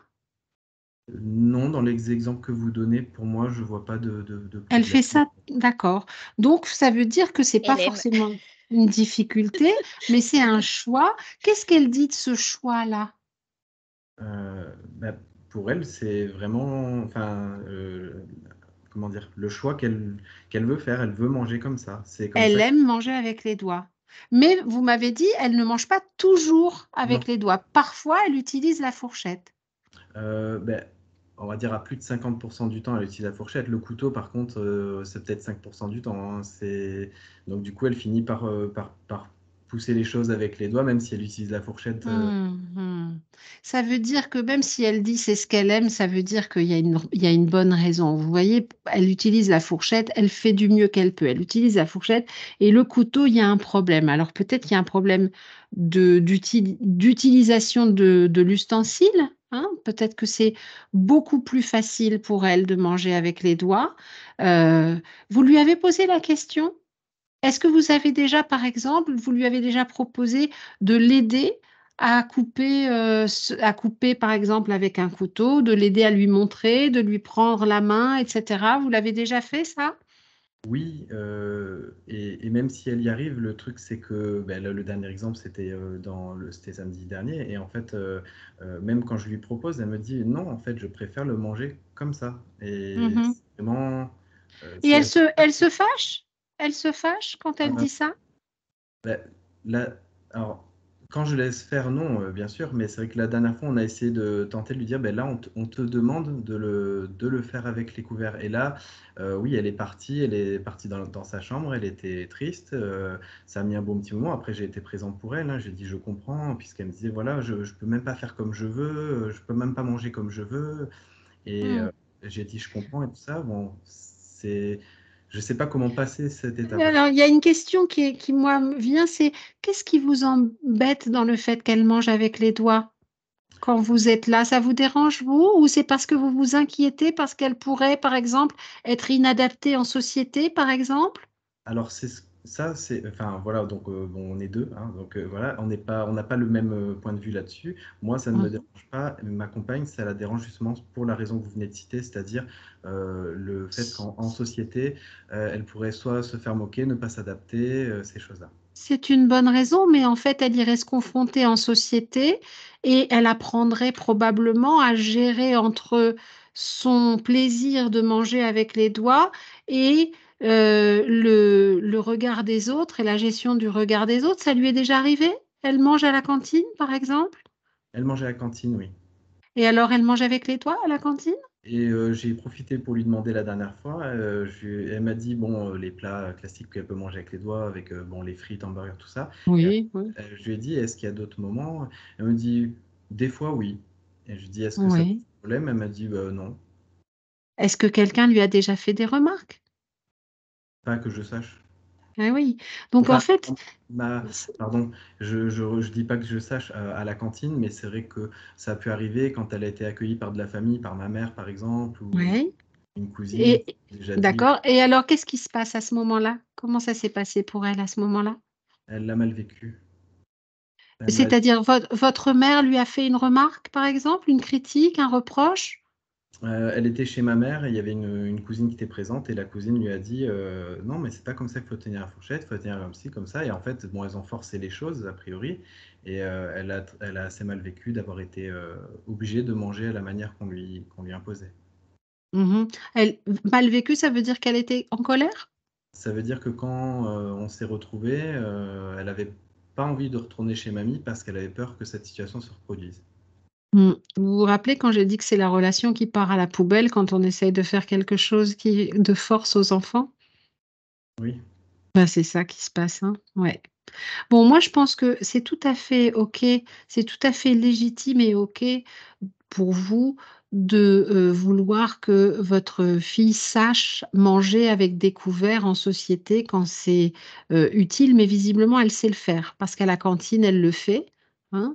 non, dans les exemples que vous donnez, pour moi, je vois pas de Elle problème. fait ça? D'accord. Donc ça veut dire que c'est pas Elle aime. forcément une difficulté, mais c'est un choix. Qu'est-ce qu'elle dit de ce choix-là? Bah, pour elle, c'est vraiment, enfin, comment dire? Le choix qu'elle veut faire. Elle veut manger comme ça. C'est comme Elle ça. aime manger avec les doigts. Mais vous m'avez dit, elle ne mange pas toujours Non, avec les doigts. Parfois, elle utilise la fourchette. beh, on va dire à plus de 50 du temps, elle utilise la fourchette. Le couteau, par contre, c'est peut-être 5 du temps, hein. C'est Donc du coup, elle finit par pousser les choses avec les doigts, même si elle utilise la fourchette. Ça veut dire que même si elle dit c'est ce qu'elle aime, ça veut dire il y a une bonne raison. Vous voyez, elle utilise la fourchette, elle fait du mieux qu'elle peut. Elle utilise la fourchette et le couteau, il y a un problème. Alors peut-être qu'il y a un problème d'utilisation de l'ustensile, hein. Peut-être que c'est beaucoup plus facile pour elle de manger avec les doigts. Euh, vous lui avez posé la question? Est-ce que vous avez déjà, par exemple, vous lui avez déjà proposé de l'aider à couper, par exemple, avec un couteau, de l'aider à lui montrer, de lui prendre la main, etc. Vous l'avez déjà fait, ça? Oui, et même si elle y arrive, le truc c'est que ben, le dernier exemple c'était c'était samedi dernier, et en fait, même quand je lui propose, elle me dit non, en fait, je préfère le manger comme ça. Et Mhm. c'est vraiment, Et c'est elle se fâche? Elle se fâche quand elle dit ça? Bah, là, alors, quand je laisse faire, non, bien sûr, mais c'est vrai que la dernière fois, on a essayé de tenter de lui dire, ben là, on te demande de le faire avec les couverts. Et là, oui, elle est partie dans sa chambre, elle était triste, ça a mis un bon petit moment. Après, j'ai été présent pour elle, hein, j'ai dit, je comprends, puisqu'elle me disait, voilà, je ne peux même pas faire comme je veux, je peux même pas manger comme je veux. Et Hmm. j'ai dit, je comprends et tout ça. Bon, je sais pas comment passer cette étape-là. Alors, il y a une question qui moi, me vient, c'est qu'est-ce qui vous embête dans le fait qu'elle mange avec les doigts? Quand vous êtes là, ça vous dérange, vous, ou c'est parce que vous vous inquiétez parce qu'elle pourrait, par exemple, être inadaptée en société, par exemple? Alors ça, c'est, enfin voilà, donc bon, on est deux, hein, donc voilà, on n'a pas le même point de vue là-dessus. Moi, ça ne me Mhm. dérange pas. Ma compagne, ça la dérange justement pour la raison que vous venez de citer, c'est-à-dire le fait qu'en société, elle pourrait soit se faire moquer, ne pas s'adapter, ces choses-là. C'est une bonne raison, mais en fait, elle irait se confronter en société et elle apprendrait probablement à gérer entre son plaisir de manger avec les doigts et le regard des autres et la gestion du regard des autres. Ça lui est déjà arrivé? Elle mange à la cantine, par exemple? Elle mange à la cantine, oui. Et alors, elle mange avec les doigts à la cantine? Et j'ai profité pour lui demander la dernière fois. Elle m'a dit, bon, les plats classiques qu'elle peut manger avec les doigts, avec bon, les frites, hamburgers, tout ça. Et Oui, oui. je lui ai dit, est-ce qu'il y a d'autres moments? Elle me dit, des fois, oui. Et je lui ai dit, est-ce que ça pose Oui. problème? Elle m'a dit, non, Est-ce que quelqu'un lui a déjà fait des remarques? pas que je sache. Ah oui. Donc, en Enfin, fait, ma, pardon, je dis pas que je sache à la cantine, mais c'est vrai que ça a pu arriver quand elle a été accueillie par de la famille, par ma mère, par exemple, ou oui. une cousine, Et qui a déjà dit, d'accord. Et alors, qu'est-ce qui se passe à ce moment-là? Comment ça s'est passé pour elle à ce moment-là? elle l'a mal vécu. Elle m'a C'est-à-dire, votre mère lui a fait une remarque, par exemple, une critique, un reproche? Elle était chez ma mère et il y avait une cousine qui était présente et la cousine lui a dit non mais c'est pas comme ça qu'il faut tenir la fourchette, il faut tenir comme ci, comme ça. Et en fait, bon, elles ont forcé les choses a priori et elle a assez mal vécu d'avoir été obligée de manger à la manière qu'on lui imposait. Mhm. Elle, mal vécu, ça veut dire qu'elle était en colère? Ça veut dire que quand on s'est retrouvés, elle avait pas envie de retourner chez mamie parce qu'elle avait peur que cette situation se reproduise. Vous vous rappelez quand j'ai dit que c'est la relation qui part à la poubelle quand on essaye de faire quelque chose de force aux enfants? Oui, Ben, c'est ça qui se passe, hein. Ouais. Bon, moi, je pense que c'est tout à fait OK, c'est tout à fait légitime et OK pour vous de vouloir que votre fille sache manger avec des couverts en société quand c'est utile, mais visiblement, elle sait le faire parce qu'à la cantine, elle le fait, hein.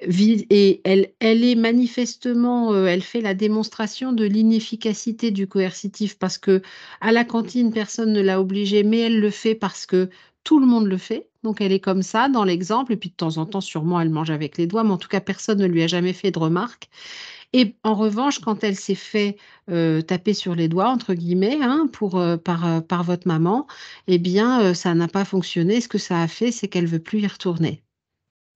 Et elle est manifestement, elle fait la démonstration de l'inefficacité du coercitif parce que à la cantine, personne ne l'a obligée, mais elle le fait parce que tout le monde le fait. Donc elle est comme ça dans l'exemple et puis de temps en temps, sûrement, elle mange avec les doigts, mais en tout cas, personne ne lui a jamais fait de remarque. Et en revanche, quand elle s'est fait, «taper sur les doigts» entre guillemets, hein, par votre maman, eh bien, ça n'a pas fonctionné. Ce que ça a fait, c'est qu'elle veut plus y retourner.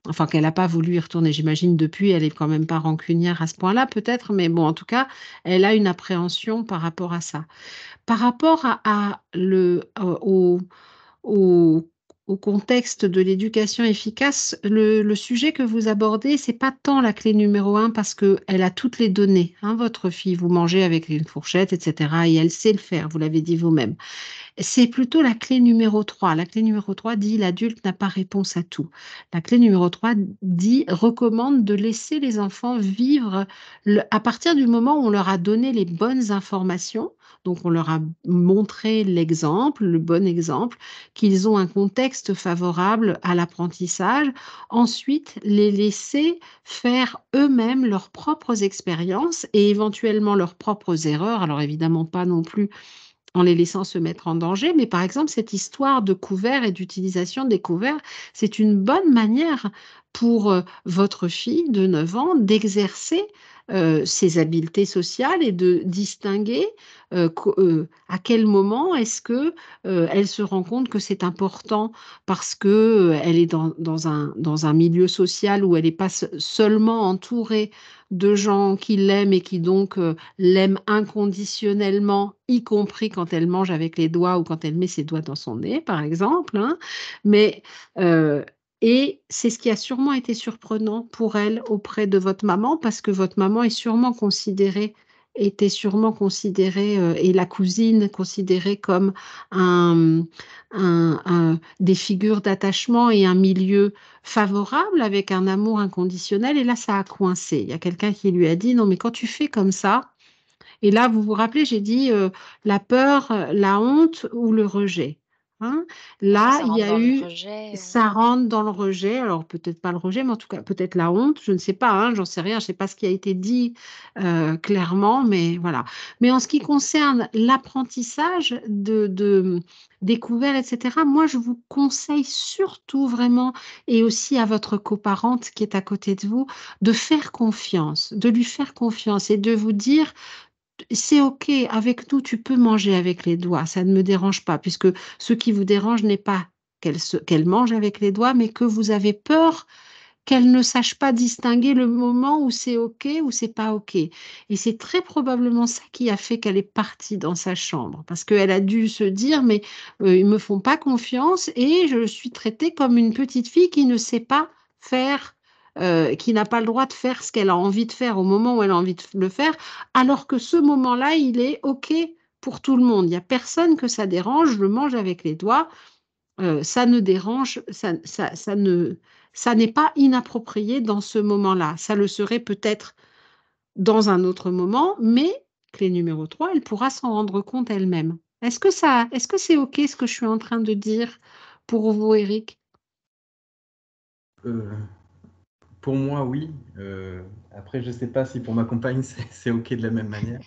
Enfin, qu'elle n'a pas voulu y retourner. J'imagine depuis, elle est quand même pas rancunière à ce point-là peut-être, mais bon, en tout cas, elle a une appréhension par rapport à ça. Par rapport à au au contexte de l'éducation efficace, le sujet que vous abordez, c'est pas tant la clé numéro un parce qu'elle a toutes les données, hein, votre fille. Vous mangez avec une fourchette et cetera et elle sait le faire, vous l'avez dit vous-même. C'est plutôt la clé numéro 3. La clé numéro 3 dit l'adulte n'a pas réponse à tout. La clé numéro 3 dit recommande de laisser les enfants vivre à partir du moment où on leur a donné les bonnes informations. Donc, on leur a montré l'exemple, le bon exemple, qu'ils ont un contexte favorable à l'apprentissage. Ensuite, les laisser faire eux-mêmes leurs propres expériences et éventuellement leurs propres erreurs. Alors, évidemment, pas non plus en les laissant se mettre en danger. Mais par exemple, cette histoire de couverts et d'utilisation des couverts, c'est une bonne manière pour votre fille de 9 ans d'exercer ses habiletés sociales et de distinguer à quel moment est-ce que elle se rend compte que c'est important parce que elle est dans un milieu social où elle n'est pas seulement entourée de gens qui l'aiment et qui donc l'aime inconditionnellement, y compris quand elle mange avec les doigts ou quand elle met ses doigts dans son nez, par exemple. Hein. Mais, et c'est ce qui a sûrement été surprenant pour elle auprès de votre maman, parce que votre maman était sûrement considérée, et la cousine considérée comme des figures d'attachement et un milieu favorable avec un amour inconditionnel. Et là, ça a coincé. Il y a quelqu'un qui lui a dit, non, mais quand tu fais comme ça, et là, vous vous rappelez, j'ai dit la peur, la honte ou le rejet. Hein. Parfois, Là, ça il y rentre a dans le eu, rejet. ça rentre dans le rejet, alors peut-être pas le rejet, mais en tout cas peut-être la honte, je ne sais pas, hein, j'en sais rien, je ne sais pas ce qui a été dit clairement, mais voilà. Mais en ce qui concerne l'apprentissage de découvert, etc., moi, je vous conseille surtout vraiment, et aussi à votre coparente qui est à côté de vous, de faire confiance, de lui faire confiance et de vous dire, c'est OK, avec nous, tu peux manger avec les doigts, ça ne me dérange pas, puisque ce qui vous dérange n'est pas qu'elle mange avec les doigts, mais que vous avez peur qu'elle ne sache pas distinguer le moment où c'est OK ou c'est pas OK. Et c'est très probablement ça qui a fait qu'elle est partie dans sa chambre, parce qu'elle a dû se dire, mais ils me font pas confiance et je suis traitée comme une petite fille qui ne sait pas faire, qui n'a pas le droit de faire ce qu'elle a envie de faire au moment où elle a envie de le faire, alors que ce moment-là, il est OK pour tout le monde. Il n'y a personne que ça dérange, je le mange avec les doigts, ça ne dérange, ça n'est pas inapproprié dans ce moment-là. Ça le serait peut-être dans un autre moment, mais clé numéro 3, elle pourra s'en rendre compte elle-même. Est-ce que c'est OK ce que je suis en train de dire pour vous, Eric? Euh, pour moi, oui. Après, je ne sais pas si pour ma compagne, c'est OK de la même manière.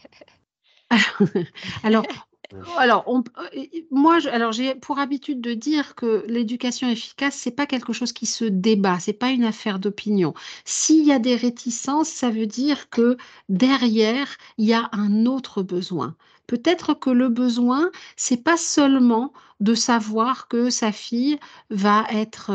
Alors, moi, alors j'ai pour habitude de dire que l'éducation efficace, c'est pas quelque chose qui se débat, c'est pas une affaire d'opinion. S'il y a des réticences, ça veut dire que derrière, il y a un autre besoin. Peut-être que le besoin, c'est pas seulement de savoir que sa fille va être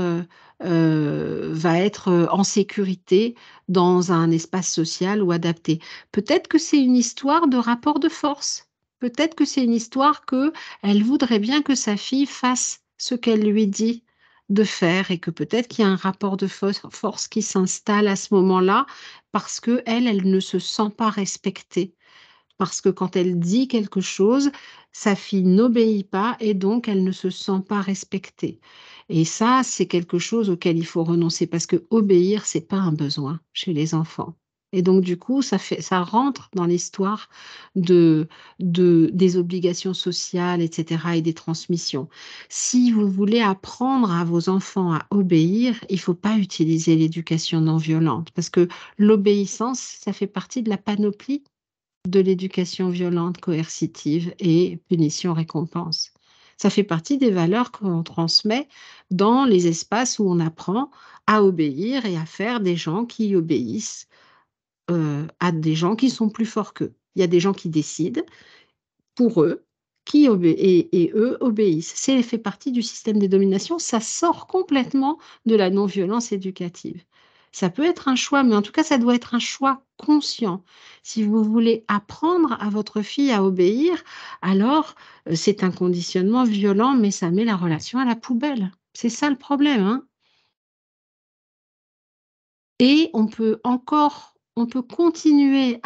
en sécurité dans un espace social ou adapté. Peut-être que c'est une histoire de rapport de force. Peut-être que c'est une histoire que elle voudrait bien que sa fille fasse ce qu'elle lui dit de faire et que peut-être qu'il y a un rapport de force qui s'installe à ce moment-là parce que elle ne se sent pas respectée. Parce que quand elle dit quelque chose, sa fille n'obéit pas et donc elle ne se sent pas respectée. Et ça, c'est quelque chose auquel il faut renoncer parce que obéir, c'est pas un besoin chez les enfants. Et donc, du coup, ça rentre dans l'histoire des obligations sociales, etc., et des transmissions. Si vous voulez apprendre à vos enfants à obéir, il ne faut pas utiliser l'éducation non violente parce que l'obéissance, ça fait partie de la panoplie de l'éducation violente, coercitive et punition-récompense. Ça fait partie des valeurs qu'on transmet dans les espaces où on apprend à obéir et à faire des gens qui obéissent à des gens qui sont plus forts qu'eux. Il y a des gens qui décident pour eux et eux obéissent. C'est fait partie du système des dominations. Ça sort complètement de la non-violence éducative. Ça peut être un choix, mais en tout cas, ça doit être un choix conscient. Si vous voulez apprendre à votre fille à obéir, alors c'est un conditionnement violent, mais ça met la relation à la poubelle. C'est ça le problème, hein. Et on peut continuer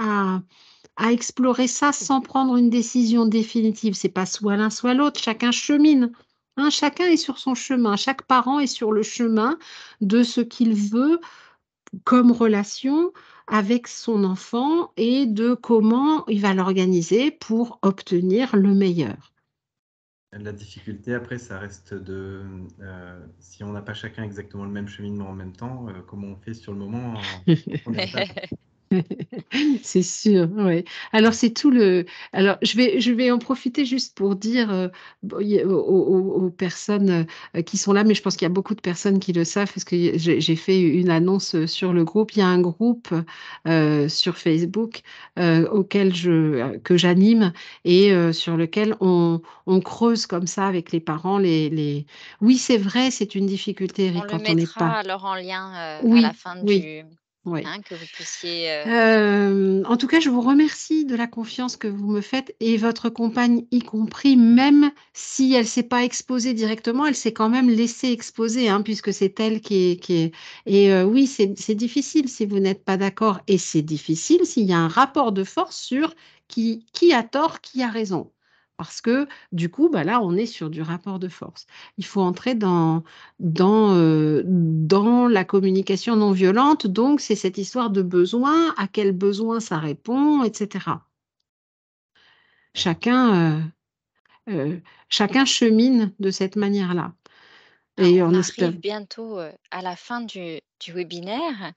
à explorer ça sans prendre une décision définitive. C'est pas soit l'un soit l'autre, chacun chemine. Hein, chacun est sur son chemin, chaque parent est sur le chemin de ce qu'il veut comme relation avec son enfant et de comment il va l'organiser pour obtenir le meilleur. La difficulté après, ça reste si on n'a pas chacun exactement le même cheminement en même temps, comment on fait sur le moment en première étape? C'est sûr, ouais. Alors c'est tout alors je vais en profiter juste pour dire, bon, aux personnes, qui sont là, mais je pense qu'il y a beaucoup de personnes qui le savent parce que j'ai fait une annonce, sur le groupe. Il y a un groupe, sur Facebook, que j'anime et sur lequel on creuse comme ça avec les parents les oui, c'est vrai, c'est une difficulté, On Eric, le quand on n'est pas mettra alors en lien, à la oui, fin oui, du oui. que vous puissiez, En tout cas, je vous remercie de la confiance que vous me faites et votre compagne y compris, même si elle s'est pas exposée directement, elle s'est quand même laissée exposer, hein, puisque c'est elle qui est et oui, c'est difficile si vous n'êtes pas d'accord et c'est difficile s'il y a un rapport de force sur qui a tort, qui a raison. Parce que du coup, bah, là, on est sur du rapport de force. Il faut entrer dans la communication non violente, donc c'est cette histoire de besoin, à quel besoin ça répond, et cetera. D'accord. Chacun, chacun chemine de cette manière-là alors et on on espère arrive bientôt, à la fin du webinaire.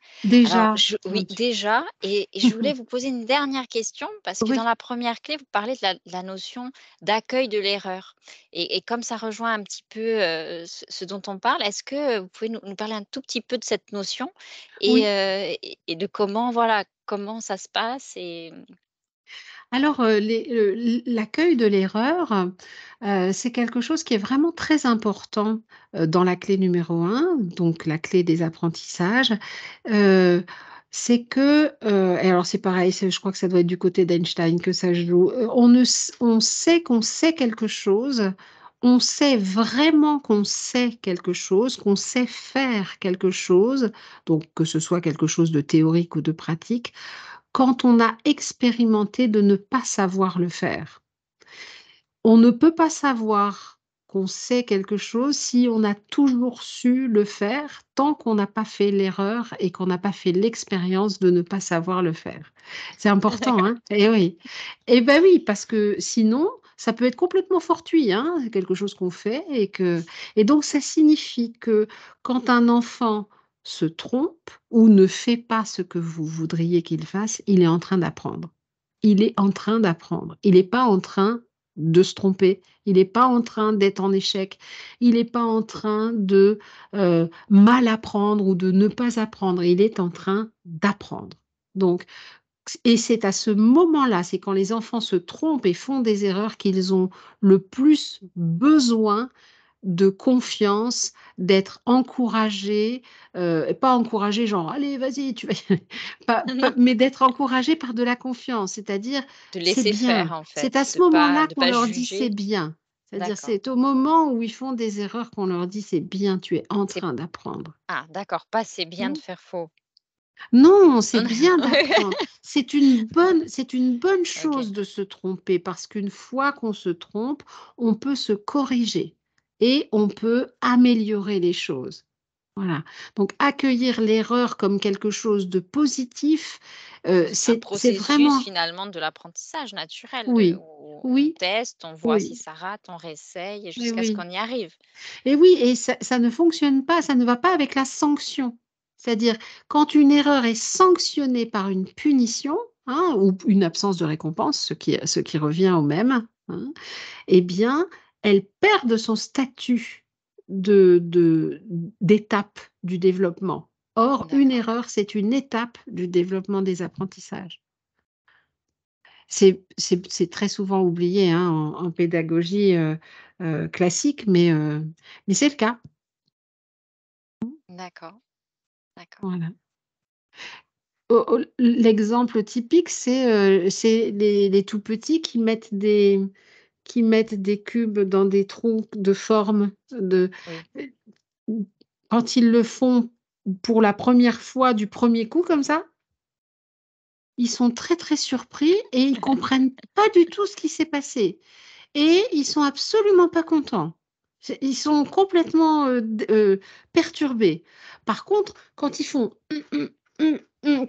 Alors déjà, mon oui, Dieu. déjà et je voulais vous poser une dernière question parce que dans Oui, la première clé, vous parlez de la notion d'accueil de l'erreur et comme ça rejoint un petit peu, ce dont on parle, est-ce que vous pouvez nous parler un tout petit peu de cette notion oui. et de comment, voilà, comment ça se passe et Alors, l'accueil de l'erreur, c'est quelque chose qui est vraiment très important, dans la clé numéro un, donc la clé des apprentissages. Heu, c'est que, et alors c'est pareil, je crois que ça doit être du côté d'Einstein que ça joue. On sait qu'on sait quelque chose, on sait vraiment qu'on sait quelque chose, qu'on sait faire quelque chose, donc que ce soit quelque chose de théorique ou de pratique, quand on a expérimenté de ne pas savoir le faire. On ne peut pas savoir qu'on sait quelque chose si on a toujours su le faire, tant qu'on n'a pas fait l'erreur et qu'on n'a pas fait l'expérience de ne pas savoir le faire. C'est important, d'accord. hein? Eh oui. Eh ben oui, parce que sinon, ça peut être complètement fortuit, hein, c'est quelque chose qu'on fait et donc ça signifie que quand un enfant se trompe ou ne fait pas ce que vous voudriez qu'il fasse, il est en train d'apprendre. Il est en train d'apprendre. Il n'est pas en train de se tromper. Il n'est pas en train d'être en échec. Il n'est pas en train de, mal apprendre ou de ne pas apprendre. Il est en train d'apprendre. Donc et c'est à ce moment-là, c'est quand les enfants se trompent et font des erreurs qu'ils ont le plus besoin de confiance, d'être encouragés, pas encouragés genre: «Allez, vas-y, tu vas y aller», pas Non, mais d'être encouragés par de la confiance, c'est-à-dire: de «C'est laisser faire bien». en C'est fait, à de ce pas moment-là de qu'on pas leur dit: «C'est juger. bien». C'est-à-dire, D'accord. c'est au moment où ils font des erreurs qu'on leur dit: «C'est bien, tu es en C'est train d'apprendre». d'accord, pas c'est bien de Mmh. faire faux. Non, c'est Non, bien d'accord. d'apprendre. C'est une bonne OK. chose de se tromper parce qu'une fois qu'on se trompe, on peut se corriger et on peut améliorer les choses. Voilà. Donc accueillir l'erreur comme quelque chose de positif, C'est un c'est processus vraiment finalement de l'apprentissage naturel de oui, où on oui, teste, on voit si oui, ça rate, on réessaye et jusqu'à ce oui. qu'on y arrive. Et oui, et ça ne fonctionne pas, ça ne va pas avec la sanction. C'est-à-dire, quand une erreur est sanctionnée par une punition, hein, ou une absence de récompense, ce qui revient au même, hein, eh bien, elle perd de son statut d'étape du développement. Or, une D'accord. erreur, c'est une étape du développement des apprentissages. C'est très souvent oublié, hein, en pédagogie, classique, mais c'est le cas. D'accord, d'accord. Voilà. L'exemple typique, c'est les tout petits qui mettent des cubes dans des trous de forme Oui. heu, quand ils le font pour la première fois du premier coup comme ça, ils sont très, très surpris et ils comprennent pas du tout ce qui s'est passé. Et ils sont absolument pas contents. Ils sont complètement perturbés. Par contre, quand ils font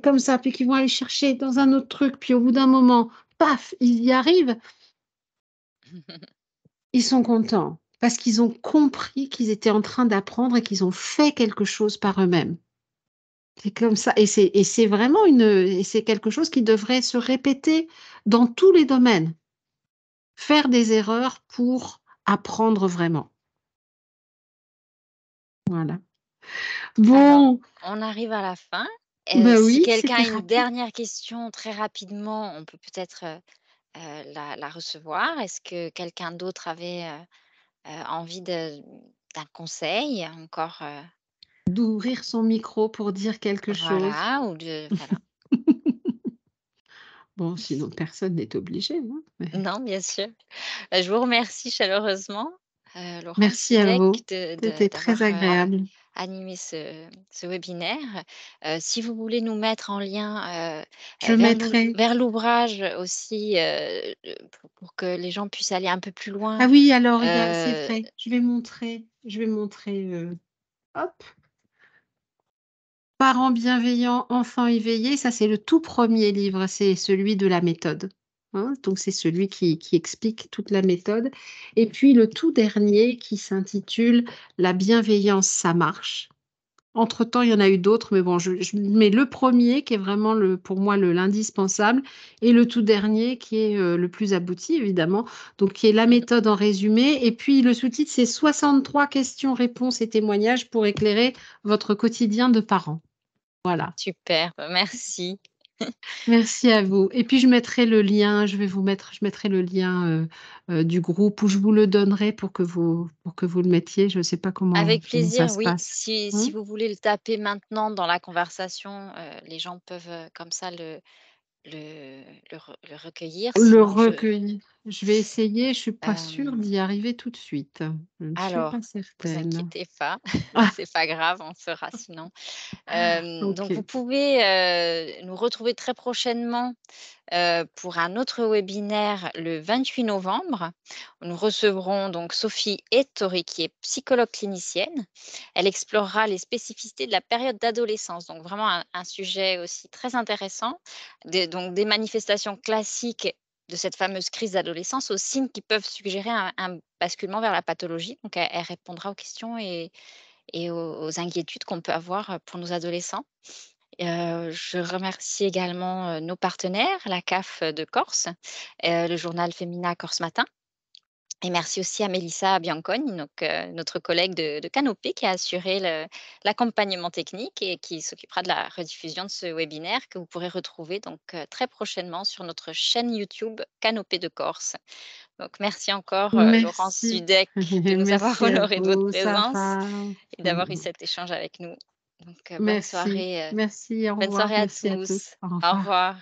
comme ça, puis qu'ils vont aller chercher dans un autre truc, puis au bout d'un moment, paf, ils y arrivent, ils sont contents parce qu'ils ont compris qu'ils étaient en train d'apprendre et qu'ils ont fait quelque chose par eux-mêmes. C'est comme ça. Et c'est vraiment et c'est quelque chose qui devrait se répéter dans tous les domaines. Faire des erreurs pour apprendre vraiment. Voilà. Alors, Bon, on arrive à la fin. bah Si oui, quelqu'un c'était a une rapide. dernière question très rapidement, on peut peut-être la recevoir. Est-ce que quelqu'un d'autre avait envie d'un conseil encore D'ouvrir son micro pour dire quelque chose. voilà, ou voilà. Bon, sinon personne n'est obligé, hein, mais Non, bien sûr. Je vous remercie chaleureusement, Laurence merci à Dudek, vous. C'était très d'avoir agréable. animé ce webinaire. Si vous voulez nous mettre en lien Je mettrai. vers l'ouvrage aussi, pour que les gens puissent aller un peu plus loin. Ah oui, alors c'est euh, vrai. Je vais montrer. Hop. Parents bienveillants, enfants éveillés, ça c'est le tout premier livre, c'est celui de la méthode. Hein, donc c'est celui qui explique toute la méthode. Et puis le tout dernier qui s'intitule La bienveillance, ça marche. Entre-temps, il y en a eu d'autres, mais bon, je mets le premier qui est vraiment pour moi l'indispensable et le tout dernier qui est le plus abouti, évidemment, donc qui est la méthode en résumé. Et puis le sous-titre, c'est 63 questions, réponses et témoignages pour éclairer votre quotidien de parents. Voilà. Super, merci. Merci à vous. Et puis je mettrai le lien, je mettrai le lien du groupe où je vous le donnerai pour que vous le mettiez. Je ne sais pas Avec comment ça plaisir, se oui. passe. Si Hein. vous voulez le taper maintenant dans la conversation, les gens peuvent comme ça le recueillir. Le Sinon, recueillir. Je vais essayer, je suis pas sûre euh, d'y arriver tout de suite. Je ne suis pas alors, vous certaine. inquiétez pas, Ah, c'est pas grave, on fera sinon. Donc vous ok. pouvez nous retrouver très prochainement pour un autre webinaire le 28 novembre. Nous recevrons donc Sophie Ettori, qui est psychologue clinicienne. Elle explorera les spécificités de la période d'adolescence, donc vraiment un sujet aussi très intéressant. Donc des manifestations classiques de cette fameuse crise d'adolescence aux signes qui peuvent suggérer un basculement vers la pathologie. Donc elle répondra aux questions et aux inquiétudes qu'on peut avoir pour nos adolescents. Je remercie également, nos partenaires, la CAF de Corse, le journal Femina Corse Matin, et merci aussi à Mélissa Bianconi, donc notre collègue de Canopé, qui a assuré l'accompagnement technique et qui s'occupera de la rediffusion de ce webinaire que vous pourrez retrouver donc très prochainement sur notre chaîne YouTube Canopé de Corse. Donc merci encore, Laurence Merci. Dudek, de nous avoir Merci à honoré de votre vous, ça présence va. et d'avoir eu cet échange avec nous. Donc Merci. Merci, au bonne revoir. soirée à Merci à tous. tous. Au Au revoir. revoir.